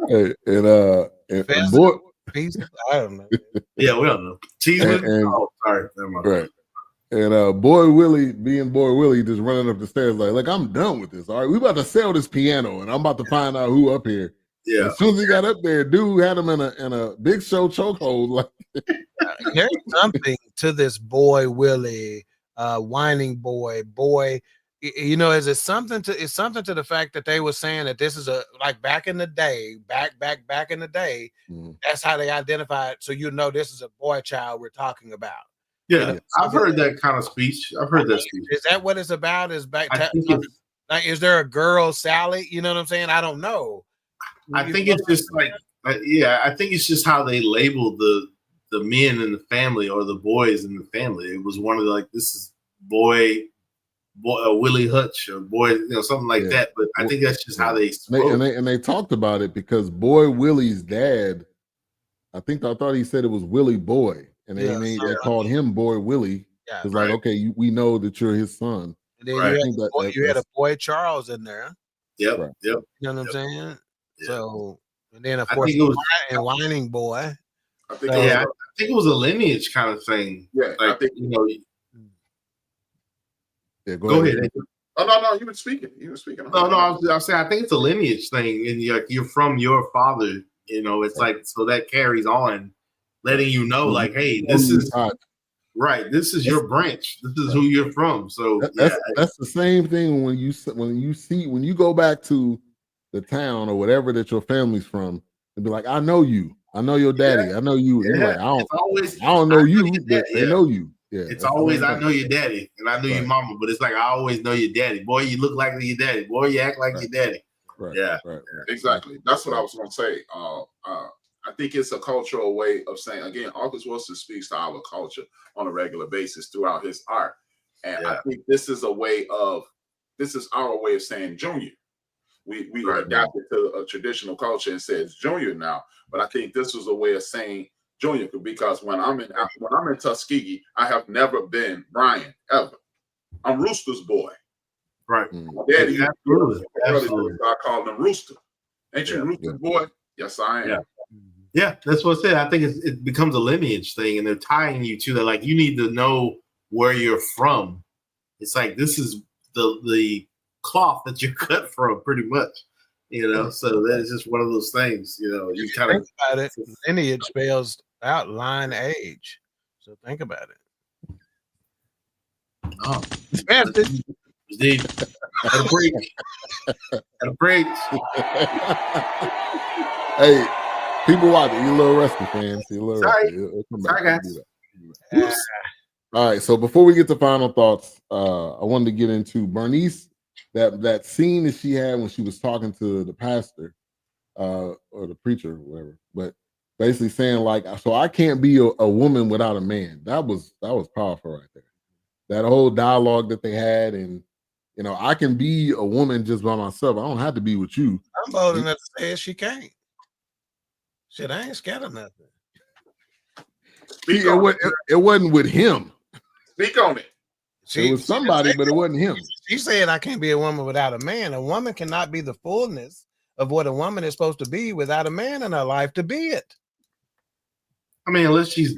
Hey, and boy, Peace? I don't know. Yeah, we don't know. Cheeseman? And- Oh, sorry. Never mind. right. And Boy Willie, being Boy Willie, just running up the stairs like I'm done with this. All right, we about to sell this piano, and I'm about to find out who up here. Yeah. As soon as he got up there, dude had him in a Big Show chokehold. Like, There's something to this Boy Willie, whining boy. You know, is it something to? It's something to the fact that they were saying that this is a like back in the day, back in the day. That's how they identified. So you know, this is a boy child we're talking about. Yeah, You know, I've heard that kind of speech. I've heard that speech. Is that what it's about? Is back? I think it's, Like, is there a girl Sally? You know what I'm saying? I don't know. I think it's just like, I think it's just how they label the men in the family or the boys in the family. It was one of the, like, this is boy, Willie Hutch or boy, you know, something like that. But I think that's just how they spoke. and they talked about it because Boy Willie's dad, I thought he said it was Willie Boy, and they called him Boy Willie. Yeah, it's like, okay, we know that you're his son. And then Right. you had a boy Charles in there. Yep, Right. yep. You know what I'm saying? Yeah. So, and then of I course, think it was- and whining boy. I think So- it was, Yeah, I think it was a lineage kind of thing. yeah. Like, I think. you know, Yeah, go ahead. Oh no, you were speaking. You were speaking. No, I was saying I think it's a lineage thing, and you're from your father. You know, it's like so that carries on, letting you know, like, hey, this is right. This is your branch. This is who you're from. So That's the same thing when you go back to the town or whatever that your family's from and be like, I know you. I know your daddy. I know you. And you're like, I don't know you, but they know you. Yeah, it's always I know your daddy and I know your mama, but it's like I always know your daddy. Boy, you look like your daddy. Boy, you act like your daddy. Right. Yeah. Right. Exactly. That's what I was going to say. I think it's a cultural way of saying, again, August Wilson speaks to our culture on a regular basis throughout his art. And I think this is our way of saying junior. We adapted to a traditional culture and said it's junior now. But I think this was a way of saying junior because when I'm in Tuskegee, I have never been Brian ever. I'm Rooster's boy. Right. My daddy, Absolutely. I called him Rooster. Ain't you Rooster's boy? Yes, I am. Yeah, that's what I said. I think it becomes a lineage thing, and they're tying you to that. Like, you need to know where you're from. It's like this is the cloth that you're cut from, pretty much. You know, so that's just one of those things. You know, you kind of think about it. Lineage spells out line age. So think about it. Oh, Message. Steve, had a break. Had a break. Hey, people watching, you a little rusty, fans. You a little Sorry. rusty. Sorry, guys. All right, so before we get to final thoughts, I wanted to get into Bernice, that scene that she had when she was talking to the pastor or the preacher or whatever, but basically saying like, so I can't be a woman without a man. That was powerful right there. That whole dialogue that they had, and you know, I can be a woman just by myself. I don't have to be with you. I'm bold enough to say she can't. Shit, I ain't scared of nothing. It wasn't with him. Speak on it. It was somebody, but it wasn't him. She said, I can't be a woman without a man. A woman cannot be the fullness of what a woman is supposed to be without a man in her life to be it. I mean, unless she's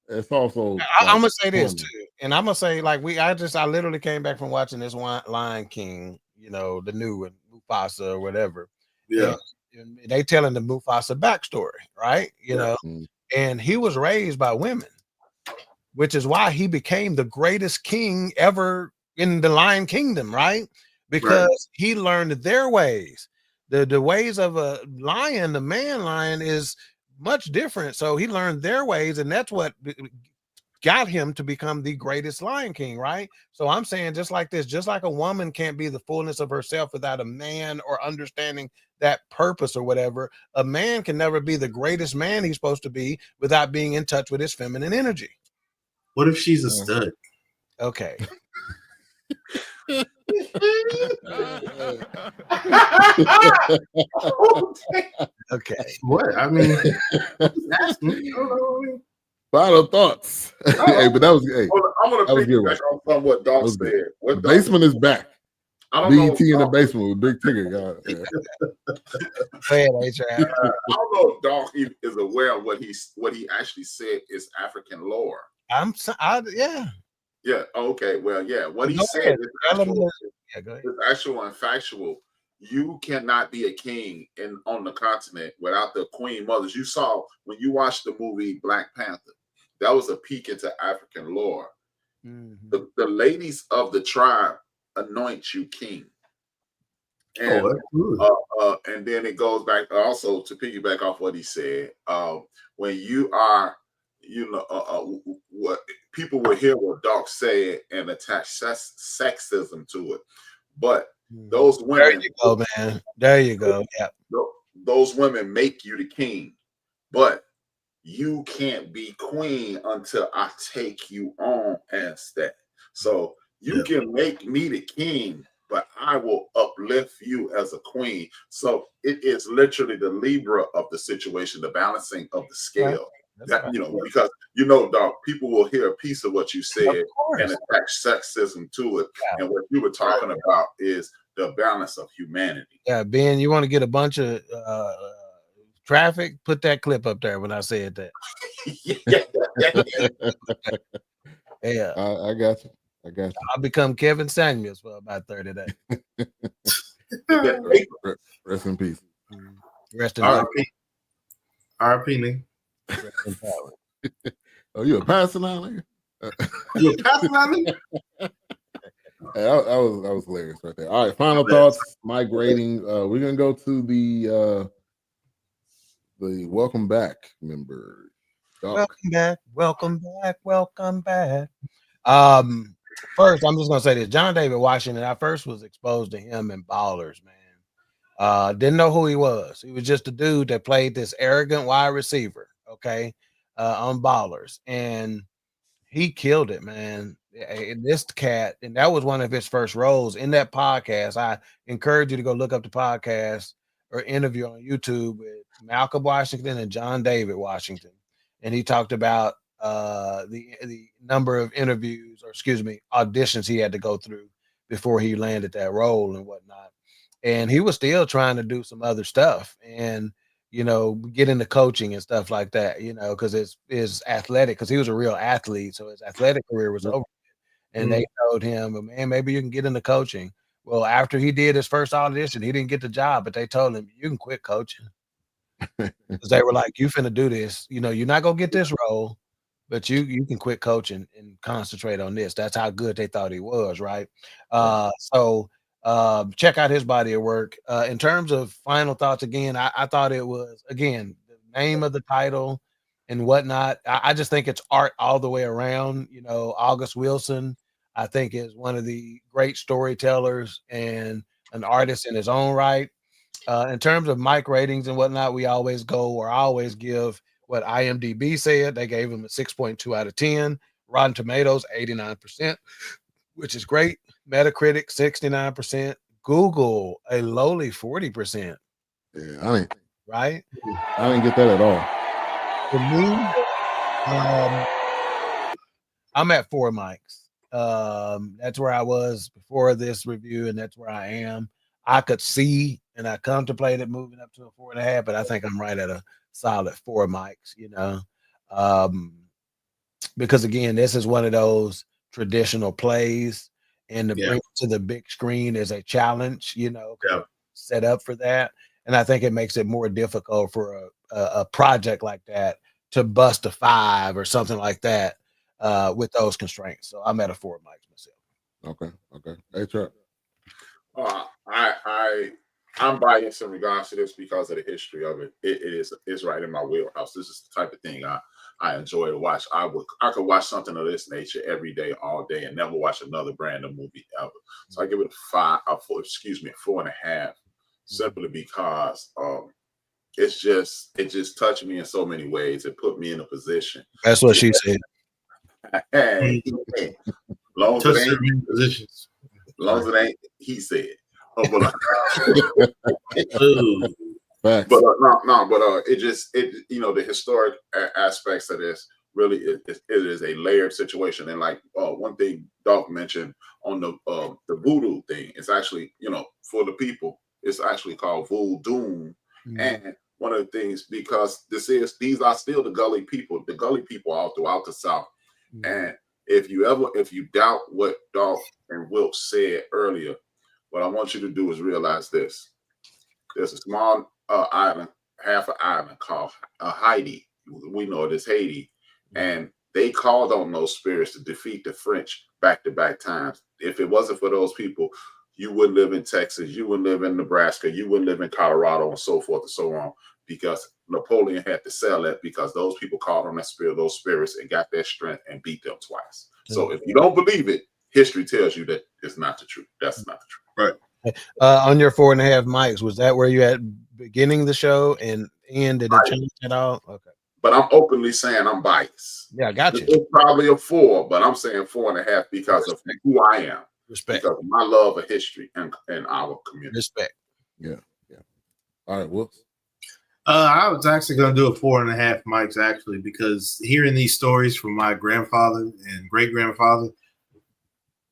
It's also. I'm gonna say this too, and I'm gonna say like I literally came back from watching this Lion King, you know, the new one, Mufasa or whatever. Yeah, and they telling the Mufasa backstory, right? You know, and he was raised by women, which is why he became the greatest king ever in the Lion Kingdom, right? Because he learned their ways. The ways of a lion, the man lion, is much different. So he learned their ways, and that's what got him to become the greatest Lion King, right? So I'm saying just like this, just like a woman can't be the fullness of herself without a man or understanding that purpose or whatever, a man can never be the greatest man he's supposed to be without being in touch with his feminine energy. What if she's a stud? Okay. Okay. What? I mean, Final thoughts. Hey, but that was I'm gonna that was good. piggyback on what Doc said. The basement is back. I don't BET know in the basement with big ticket. Yeah. Go ahead, H.R. I don't know if Doc is aware of what he actually said is African lore. Yeah. Yeah. Okay. Well, yeah. What he said is actual and factual. You cannot be a king on the continent without the queen mothers. You saw when you watched the movie Black Panther. That was a peek into African lore. Mm-hmm. The ladies of the tribe anoint you king. And, and then it goes back also to piggyback off what he said. When you are, what people will hear what Doc said and attach sexism to it. But those women. There you go, man. There you go. Yeah. Those women make you the king. But you can't be queen until I take you on as that. So you can make me the king, but I will uplift you as a queen. So it is literally the Libra of the situation, the balancing of the scale. Right. Because Doc, people will hear a piece of what you said and attach sexism to it. Yeah. And what you were talking about is the balance of humanity. Yeah, Ben, you want to get a bunch of traffic? Put that clip up there when I said that. Yeah. I got you. I'll become Kevin Samuels for about 30 days. Rest in peace. Rest in R.I.P. R.I.P. nigga. Oh, you a pastor now, nigga? You a pastor now, nigga? Hey, that was hilarious right there. All right, final thoughts. Mike rating. We're gonna go to the welcome back member. Welcome back. First, I'm just gonna say this: John David Washington. I first was exposed to him in Ballers, man. Didn't know who he was. He was just a dude that played this arrogant wide receiver. Okay, on Ballers, and he killed it, man. This cat, and that was one of his first roles in that podcast. I encourage you to go look up the podcast or interview on YouTube with Malcolm Washington and John David Washington, and he talked about the number of auditions he had to go through before he landed that role and whatnot. And he was still trying to do some other stuff and get into coaching and stuff like that, because it's athletic, because he was a real athlete, so his athletic career was over. And they told him, man, maybe you can get into coaching. Well, after he did his first audition, he didn't get the job, but they told him, you can quit coaching. Because they were like, you finna do this. You're not going to get this role, but you can quit coaching and concentrate on this. That's how good they thought he was, right? So check out his body of work. In terms of final thoughts, again, I thought it was, again, the name of the title and whatnot. I just think it's art all the way around. August Wilson, I think, is one of the great storytellers and an artist in his own right. In terms of mic ratings and whatnot, I always give what IMDb said. They gave him a 6.2 out of 10. Rotten Tomatoes, 89%, which is great. Metacritic, 69%. Google, a lowly 40%. Yeah, right? I didn't get that at all. For me, I'm at 4 mics. That's where I was before this review, and that's where I am. I could see, and I contemplated moving up to a 4.5, but I think I'm right at a solid 4 mics, because again, this is one of those traditional plays, and to bring it to the big screen is a challenge, set up for that. And I think it makes it more difficult for a project like that to bust a 5 or something like that with those constraints. So I'm at a 4 mics myself. Okay. Hey, Chuck. I'm biased in regards to this because of the history of it. It's right in my wheelhouse. This is the type of thing I enjoy to watch. I could watch something of this nature every day, all day, and never watch another brand new movie ever. So I give it a 4.5, simply because it just touched me in so many ways. It put me in a position. That's what she said. Hey, long as it ain't, he said. But the historic aspects of this really it is a layered situation. And like one thing Doc mentioned on the voodoo thing, it's actually, for the people, it's actually called voodoo. And one of the things, because these are still the gully people all throughout the South. And if you doubt what Doc and Wilkes said earlier, what I want you to do is realize this. There's a small island, half an island called Haiti. We know it as Haiti. And they called on those spirits to defeat the French back-to-back times. If it wasn't for those people, you wouldn't live in Texas, you wouldn't live in Nebraska, you wouldn't live in Colorado, and so forth and so on, because Napoleon had to sell that, because those people called on those spirits and got their strength and beat them twice. So if you don't believe it, history tells you that it's not the truth. That's not the truth. Right. On your 4.5 mics, was that where you had beginning the show and end? Did it change at all? Okay. But I'm openly saying I'm biased. Yeah, I got you. It's probably a 4, but I'm saying 4.5 because of who I am. Respect. Because of my love of history and our community. Respect. Yeah. All right, Whoops. I was actually going to do a 4.5 mics, actually, because hearing these stories from my grandfather and great grandfather,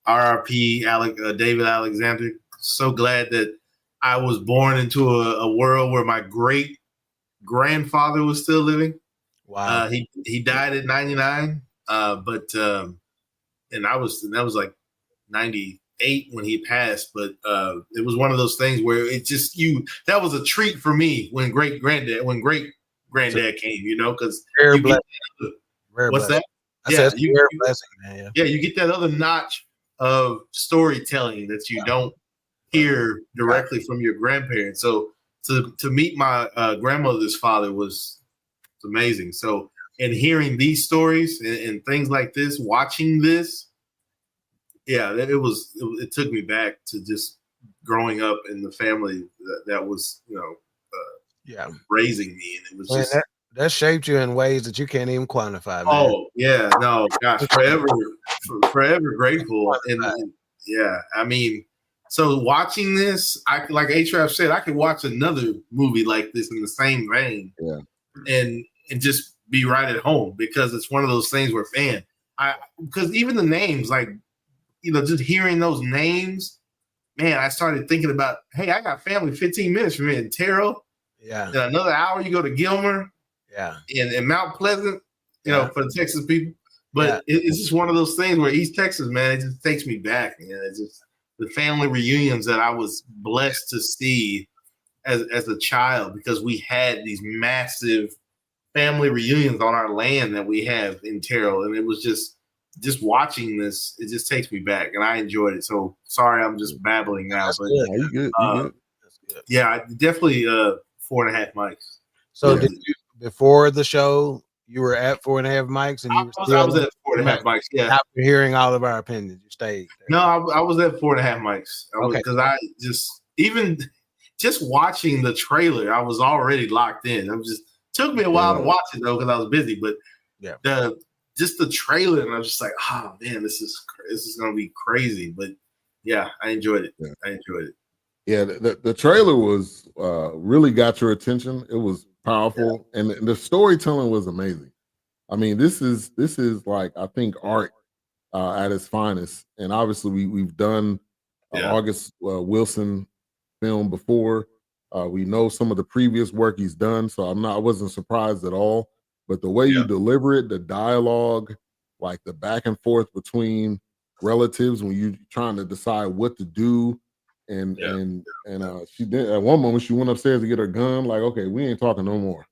RRP David Alexander, so glad that I was born into a world where my great grandfather was still living. Wow. He died at 99, and that was like 98 when he passed. But it was one of those things where it just that was a treat for me when great granddad came, because Rare you blessing. what's that? That's a rare blessing, man. Yeah, you get that other notch of storytelling that you don't hear directly from your grandparents. So to meet my grandmother's father was amazing. So, and hearing these stories and things like this, watching this, it took me back to just growing up in the family that was, raising me. And it was just that shaped you in ways that you can't even quantify, man. Oh, yeah, no, gosh, forever grateful. And I mean, so watching this, like A-Trap said, I could watch another movie like this in the same vein, and just be right at home, because it's one of those things where, because even the names, like, just hearing those names, man, I started thinking about, hey, I got family 15 minutes from here in Terrell. Yeah. In another hour, you go to Gilmer. Yeah. In Mount Pleasant, for the Texas people. But it's just one of those things where East Texas, man, it just takes me back. It's just the family reunions that I was blessed to see as a child, because we had these massive family reunions on our land that we have in Terrell. And it was just watching this, it just takes me back, and I enjoyed it. So sorry, I'm just babbling now. That's but good. You good. That's good. Yeah, definitely 4.5 mics. So did you, before the show, you were at 4.5 mics, and you were still I was at 4.5 mics. Yeah. After hearing all of our opinions, you stayed there. No, I was at 4.5 mics. Because I even watching the trailer, I was already locked in. Took me a while to watch it though, because I was busy. But the trailer, and I was just like, oh man, this is gonna be crazy. But yeah, I enjoyed it. I enjoyed it. Yeah, the trailer was really got your attention. It was powerful, and the storytelling was amazing. I mean, this is like, I think, art at its finest. And obviously, we've done August Wilson film before. We know some of the previous work he's done, so I wasn't surprised at all. But the way you deliver it, the dialogue, like the back and forth between relatives when you're trying to decide what to do. And she did at one moment, she went upstairs to get her gun, like, okay, we ain't talking no more.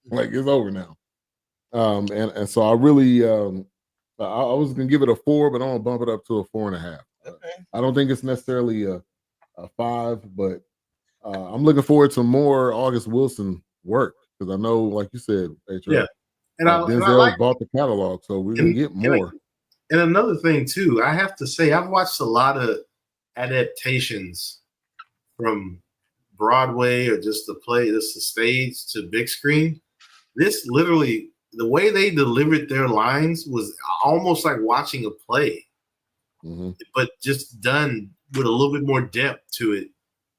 Like, it's over now. And so I really I was gonna give it a 4, but I'm gonna bump it up to a 4.5. Okay. I don't think it's necessarily a 5, but I'm looking forward to more August Wilson work, because I know, like you said, and Denzel bought the catalog, so we're gonna get more. And another thing too, I have to say, I've watched a lot of adaptations from Broadway or just the stage to big screen. This literally, the way they delivered their lines was almost like watching a play, but just done with a little bit more depth to it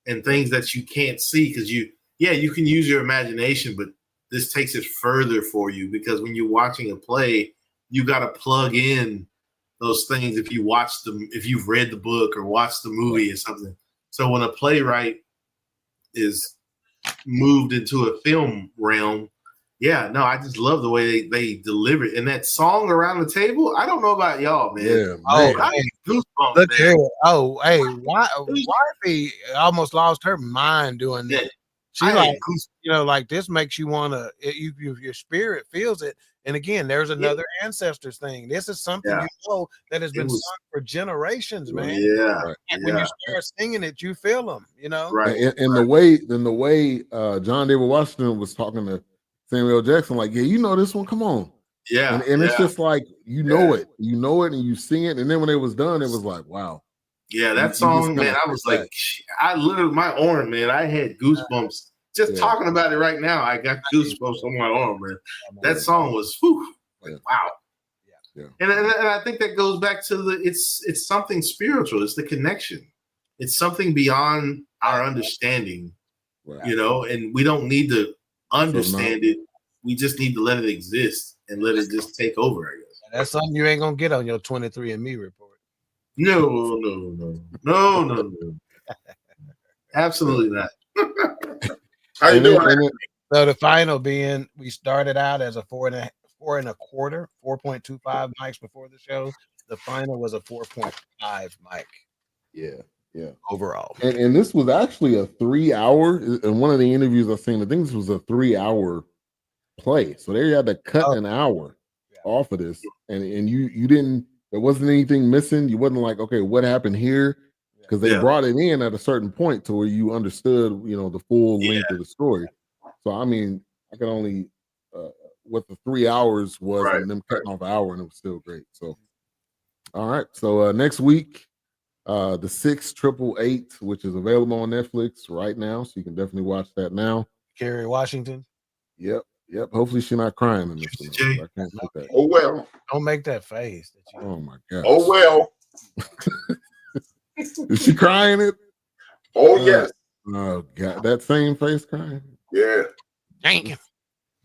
and things that you can't see, because you can use your imagination, but this takes it further for you, because when you're watching a play, you got to plug in those things if you've read the book or watched the movie or something. So when a playwright is moved into a film realm, I just love the way they deliver it. And that song Around the Table, I don't know about y'all, man. Yeah, Oh, man. I get goosebumps, look man. here. Oh, hey, wifey almost lost her mind doing that. Yeah. She I like, had goosebumps. like this makes you want to, your spirit feels it. And again, there's another ancestors thing. This is something that has been sung for generations, man. Yeah. Right. And when you start singing it, you feel them, Right. And the way John David Washington was talking to Samuel Jackson, like, this one, come on. Yeah. And it's just like, you know it, and you sing it. And then when it was done, it was like, wow. Yeah, that song, man, I was like, I literally, my arm, man, I had goosebumps. Just talking about it right now, I got goosebumps on my arm, man. That song was, wow. Yeah. And I think that goes back to it's something spiritual. It's the connection. It's something beyond our understanding, and we don't need to understand it. We just need to let it exist and let it just take over, I guess. That's something you ain't going to get on your 23andMe report. No. Absolutely not. How you doing? So the final being, we started out as a 4.25, 4.25 mics before the show. The final was a 4.5 mic. Yeah. Overall. And this was actually a 3-hour. In one of the interviews I've seen, I think this was a 3-hour play. So they had to cut an hour off of this. And you didn't, there wasn't anything missing. You wasn't like, okay, what happened here? Because they brought it in at a certain point to where you understood, the full length of the story. So, I mean, I can only, what the 3 hours was and them cutting off an hour, and it was still great. So, all right. So, next week, the 688, which is available on Netflix right now. So, you can definitely watch that now. Kerry Washington. Yep. Hopefully, she's not crying in this one. I can't take that. Oh, well. Don't make that face. Oh, my God. Oh, well. Is she crying it? Oh, yes. Oh, God. That same face crying? Yeah. Thank you.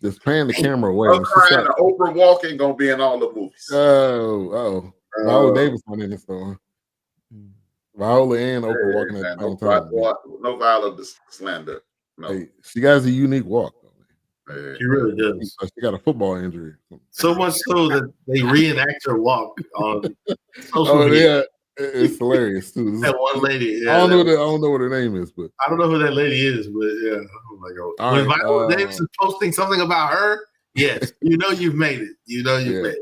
Just pan the camera away. Her crying, the Oprah walking gonna be in all the movies. Viola Davis went in this though. Viola and Oprah walking at the same time. No Viola slander. No. Hey, she has a unique walk though. She really does. She got a football injury. So much so that they reenact her walk on social media. Yeah. It's hilarious too. That one lady. I don't know what her name is, but I don't know who that lady is, but yeah. Oh my God. When Viola Davis is posting something about her, yes, you've made it. You've made it.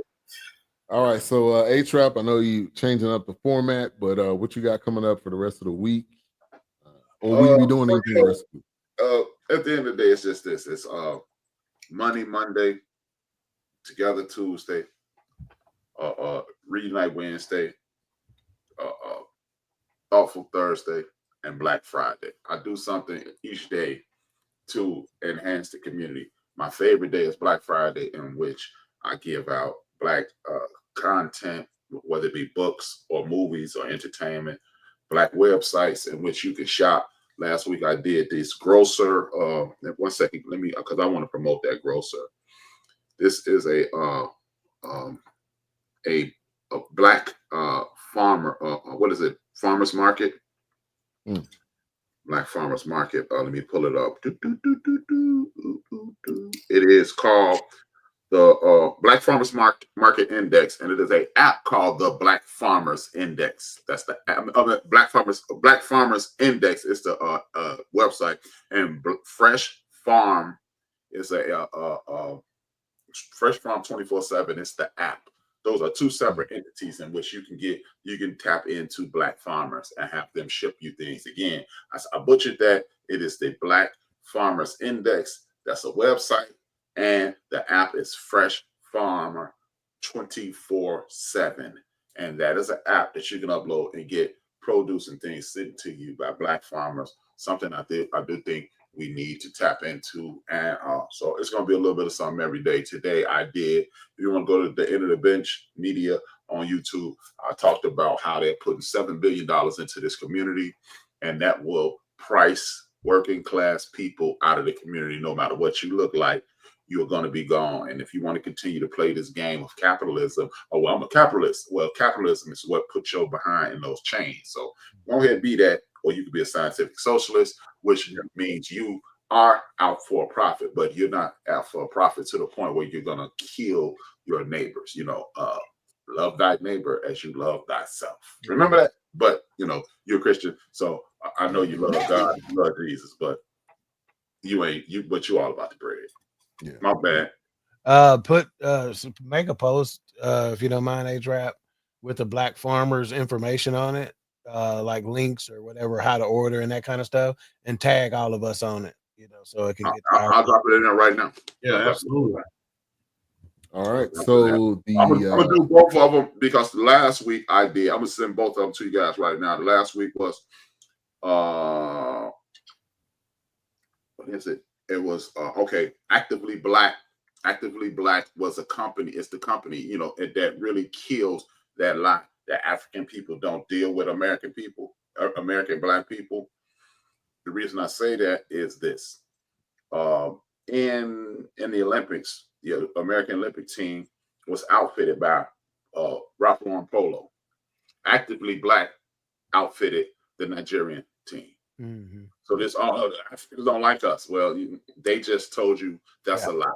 All right. So A-Trap, I know you changing up the format, but what you got coming up for the rest of the week? Or will you be doing anything the rest of the week? At the end of the day, it's just this. It's Money Monday, Together Tuesday, Reunite Wednesday, Thoughtful Thursday, and Black Friday. I do something each day to enhance the community. My favorite day is Black Friday, in which I give out Black content, whether it be books or movies or entertainment, Black websites in which you can shop. Last week I did this grocer. 1 second, let me, because I want to promote that grocer. This is a Black farmer. What is it? Farmers market. Black farmers market. Let me pull it up. It is called the Black Farmers Market Index, and it is an app called the Black Farmers Index. That's the Black Farmers Index is the website, and Fresh Farm is a Fresh Farm 24/7. It's the app. Those are two separate entities in which you can tap into Black farmers and have them ship you things. Again, I butchered that. It is the Black Farmers Index. That's a website, and the app is Fresh Farmer 24/7. And that is an app that you can upload and get produce and things sent to you by Black farmers. Something I do think we need to tap into. And so it's going to be a little bit of something every day. Today I did. If you want to go to the End of the Bench Media on YouTube, I talked about how they're putting $7 billion into this community, and that will price working class people out of the community. No matter what you look like, you're going to be gone. And if you want to continue to play this game of capitalism, oh, well, I'm a capitalist. Well, capitalism is what puts your behind in those chains. So go ahead and be that, or you could be a scientific socialist, which means you are out for a profit, but you're not out for a profit to the point where you're going to kill your neighbors. Love thy neighbor as you love thyself. Remember that? But, you're a Christian, so I know you love God, you love Jesus, but you all about the bread. Yeah. My bad. Make a post, if you don't mind, A-Trap, with the Black farmers information on it, like links or whatever, how to order and that kind of stuff, and tag all of us on it, so it can get. I'll drop it in there right now. Yeah, absolutely. All right, so I'm gonna do both of them because last week I did. I'm gonna send both of them to you guys right now. The last week was, what is it? It was Actively Black. Actively Black was a company. It's the company, that really kills that lie that African people don't deal with American people, American Black people. The reason I say that is this: in the Olympics, the American Olympic team was outfitted by Ralph Lauren Polo. Actively Black outfitted the Nigerian team. Mm-hmm. So this all Africans don't like us. Well, they just told you that's a lie.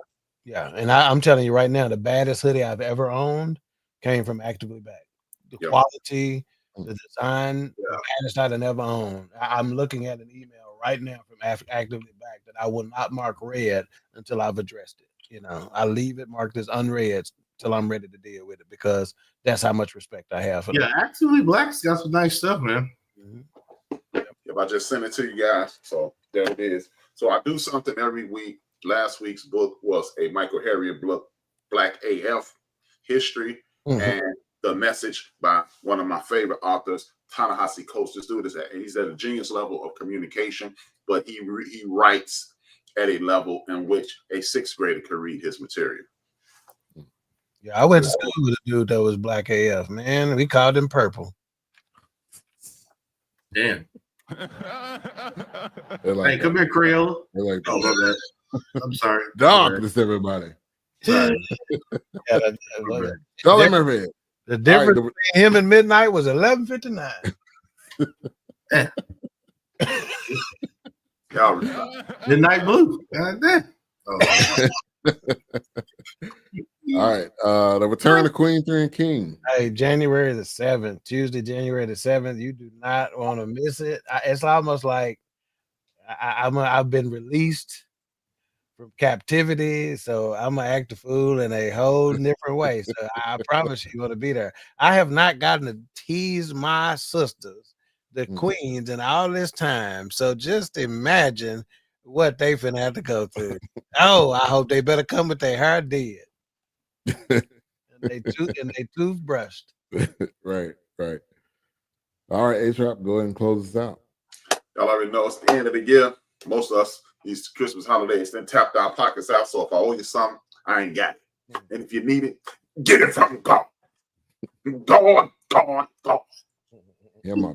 Yeah, and I'm telling you right now, the baddest hoodie I've ever owned came from Actively Black. The quality, the design, the baddest I've ever owned. I'm looking at an email right now from Actively Black that I will not mark read until I've addressed it. I leave it marked as unread till I'm ready to deal with it because that's how much respect I have for them. Actively Black's got some nice stuff, man. Mm-hmm. If I just send it to you guys, so there it is. So I do something every week. Last week's book was a Michael Harriot book, Black AF History, and the message by one of my favorite authors, Ta-Nehisi Coates. This dude he's at a genius level of communication, but he writes at a level in which a sixth grader could read his material. Yeah, I went to school with a dude that was Black AF, man. We called him Purple. Damn. Like, hey, come here, Crayola. Like, I'm sorry. Darkness, everybody. Sorry. The difference between him and Midnight was 11:59. Midnight Blue. All right. The Return of Queen, Three, and King. Hey, January the 7th, Tuesday, January the 7th. You do not want to miss it. It's almost like I've been released from captivity, so I'm gonna act a fool in a whole different way. So I promise you want to be there. I have not gotten to tease my sisters, the queens, in all this time. So just imagine what they finna have to go through. Oh, I hope they better come with their hair did. and they toothbrushed. Right. All right, A-Trap, go ahead and close this out. Y'all already know it's the end of the year. Most of us, these Christmas holidays, then tapped our pockets out. So if I owe you something, I ain't got it. And if you need it, get it from God. Go on. Yeah, my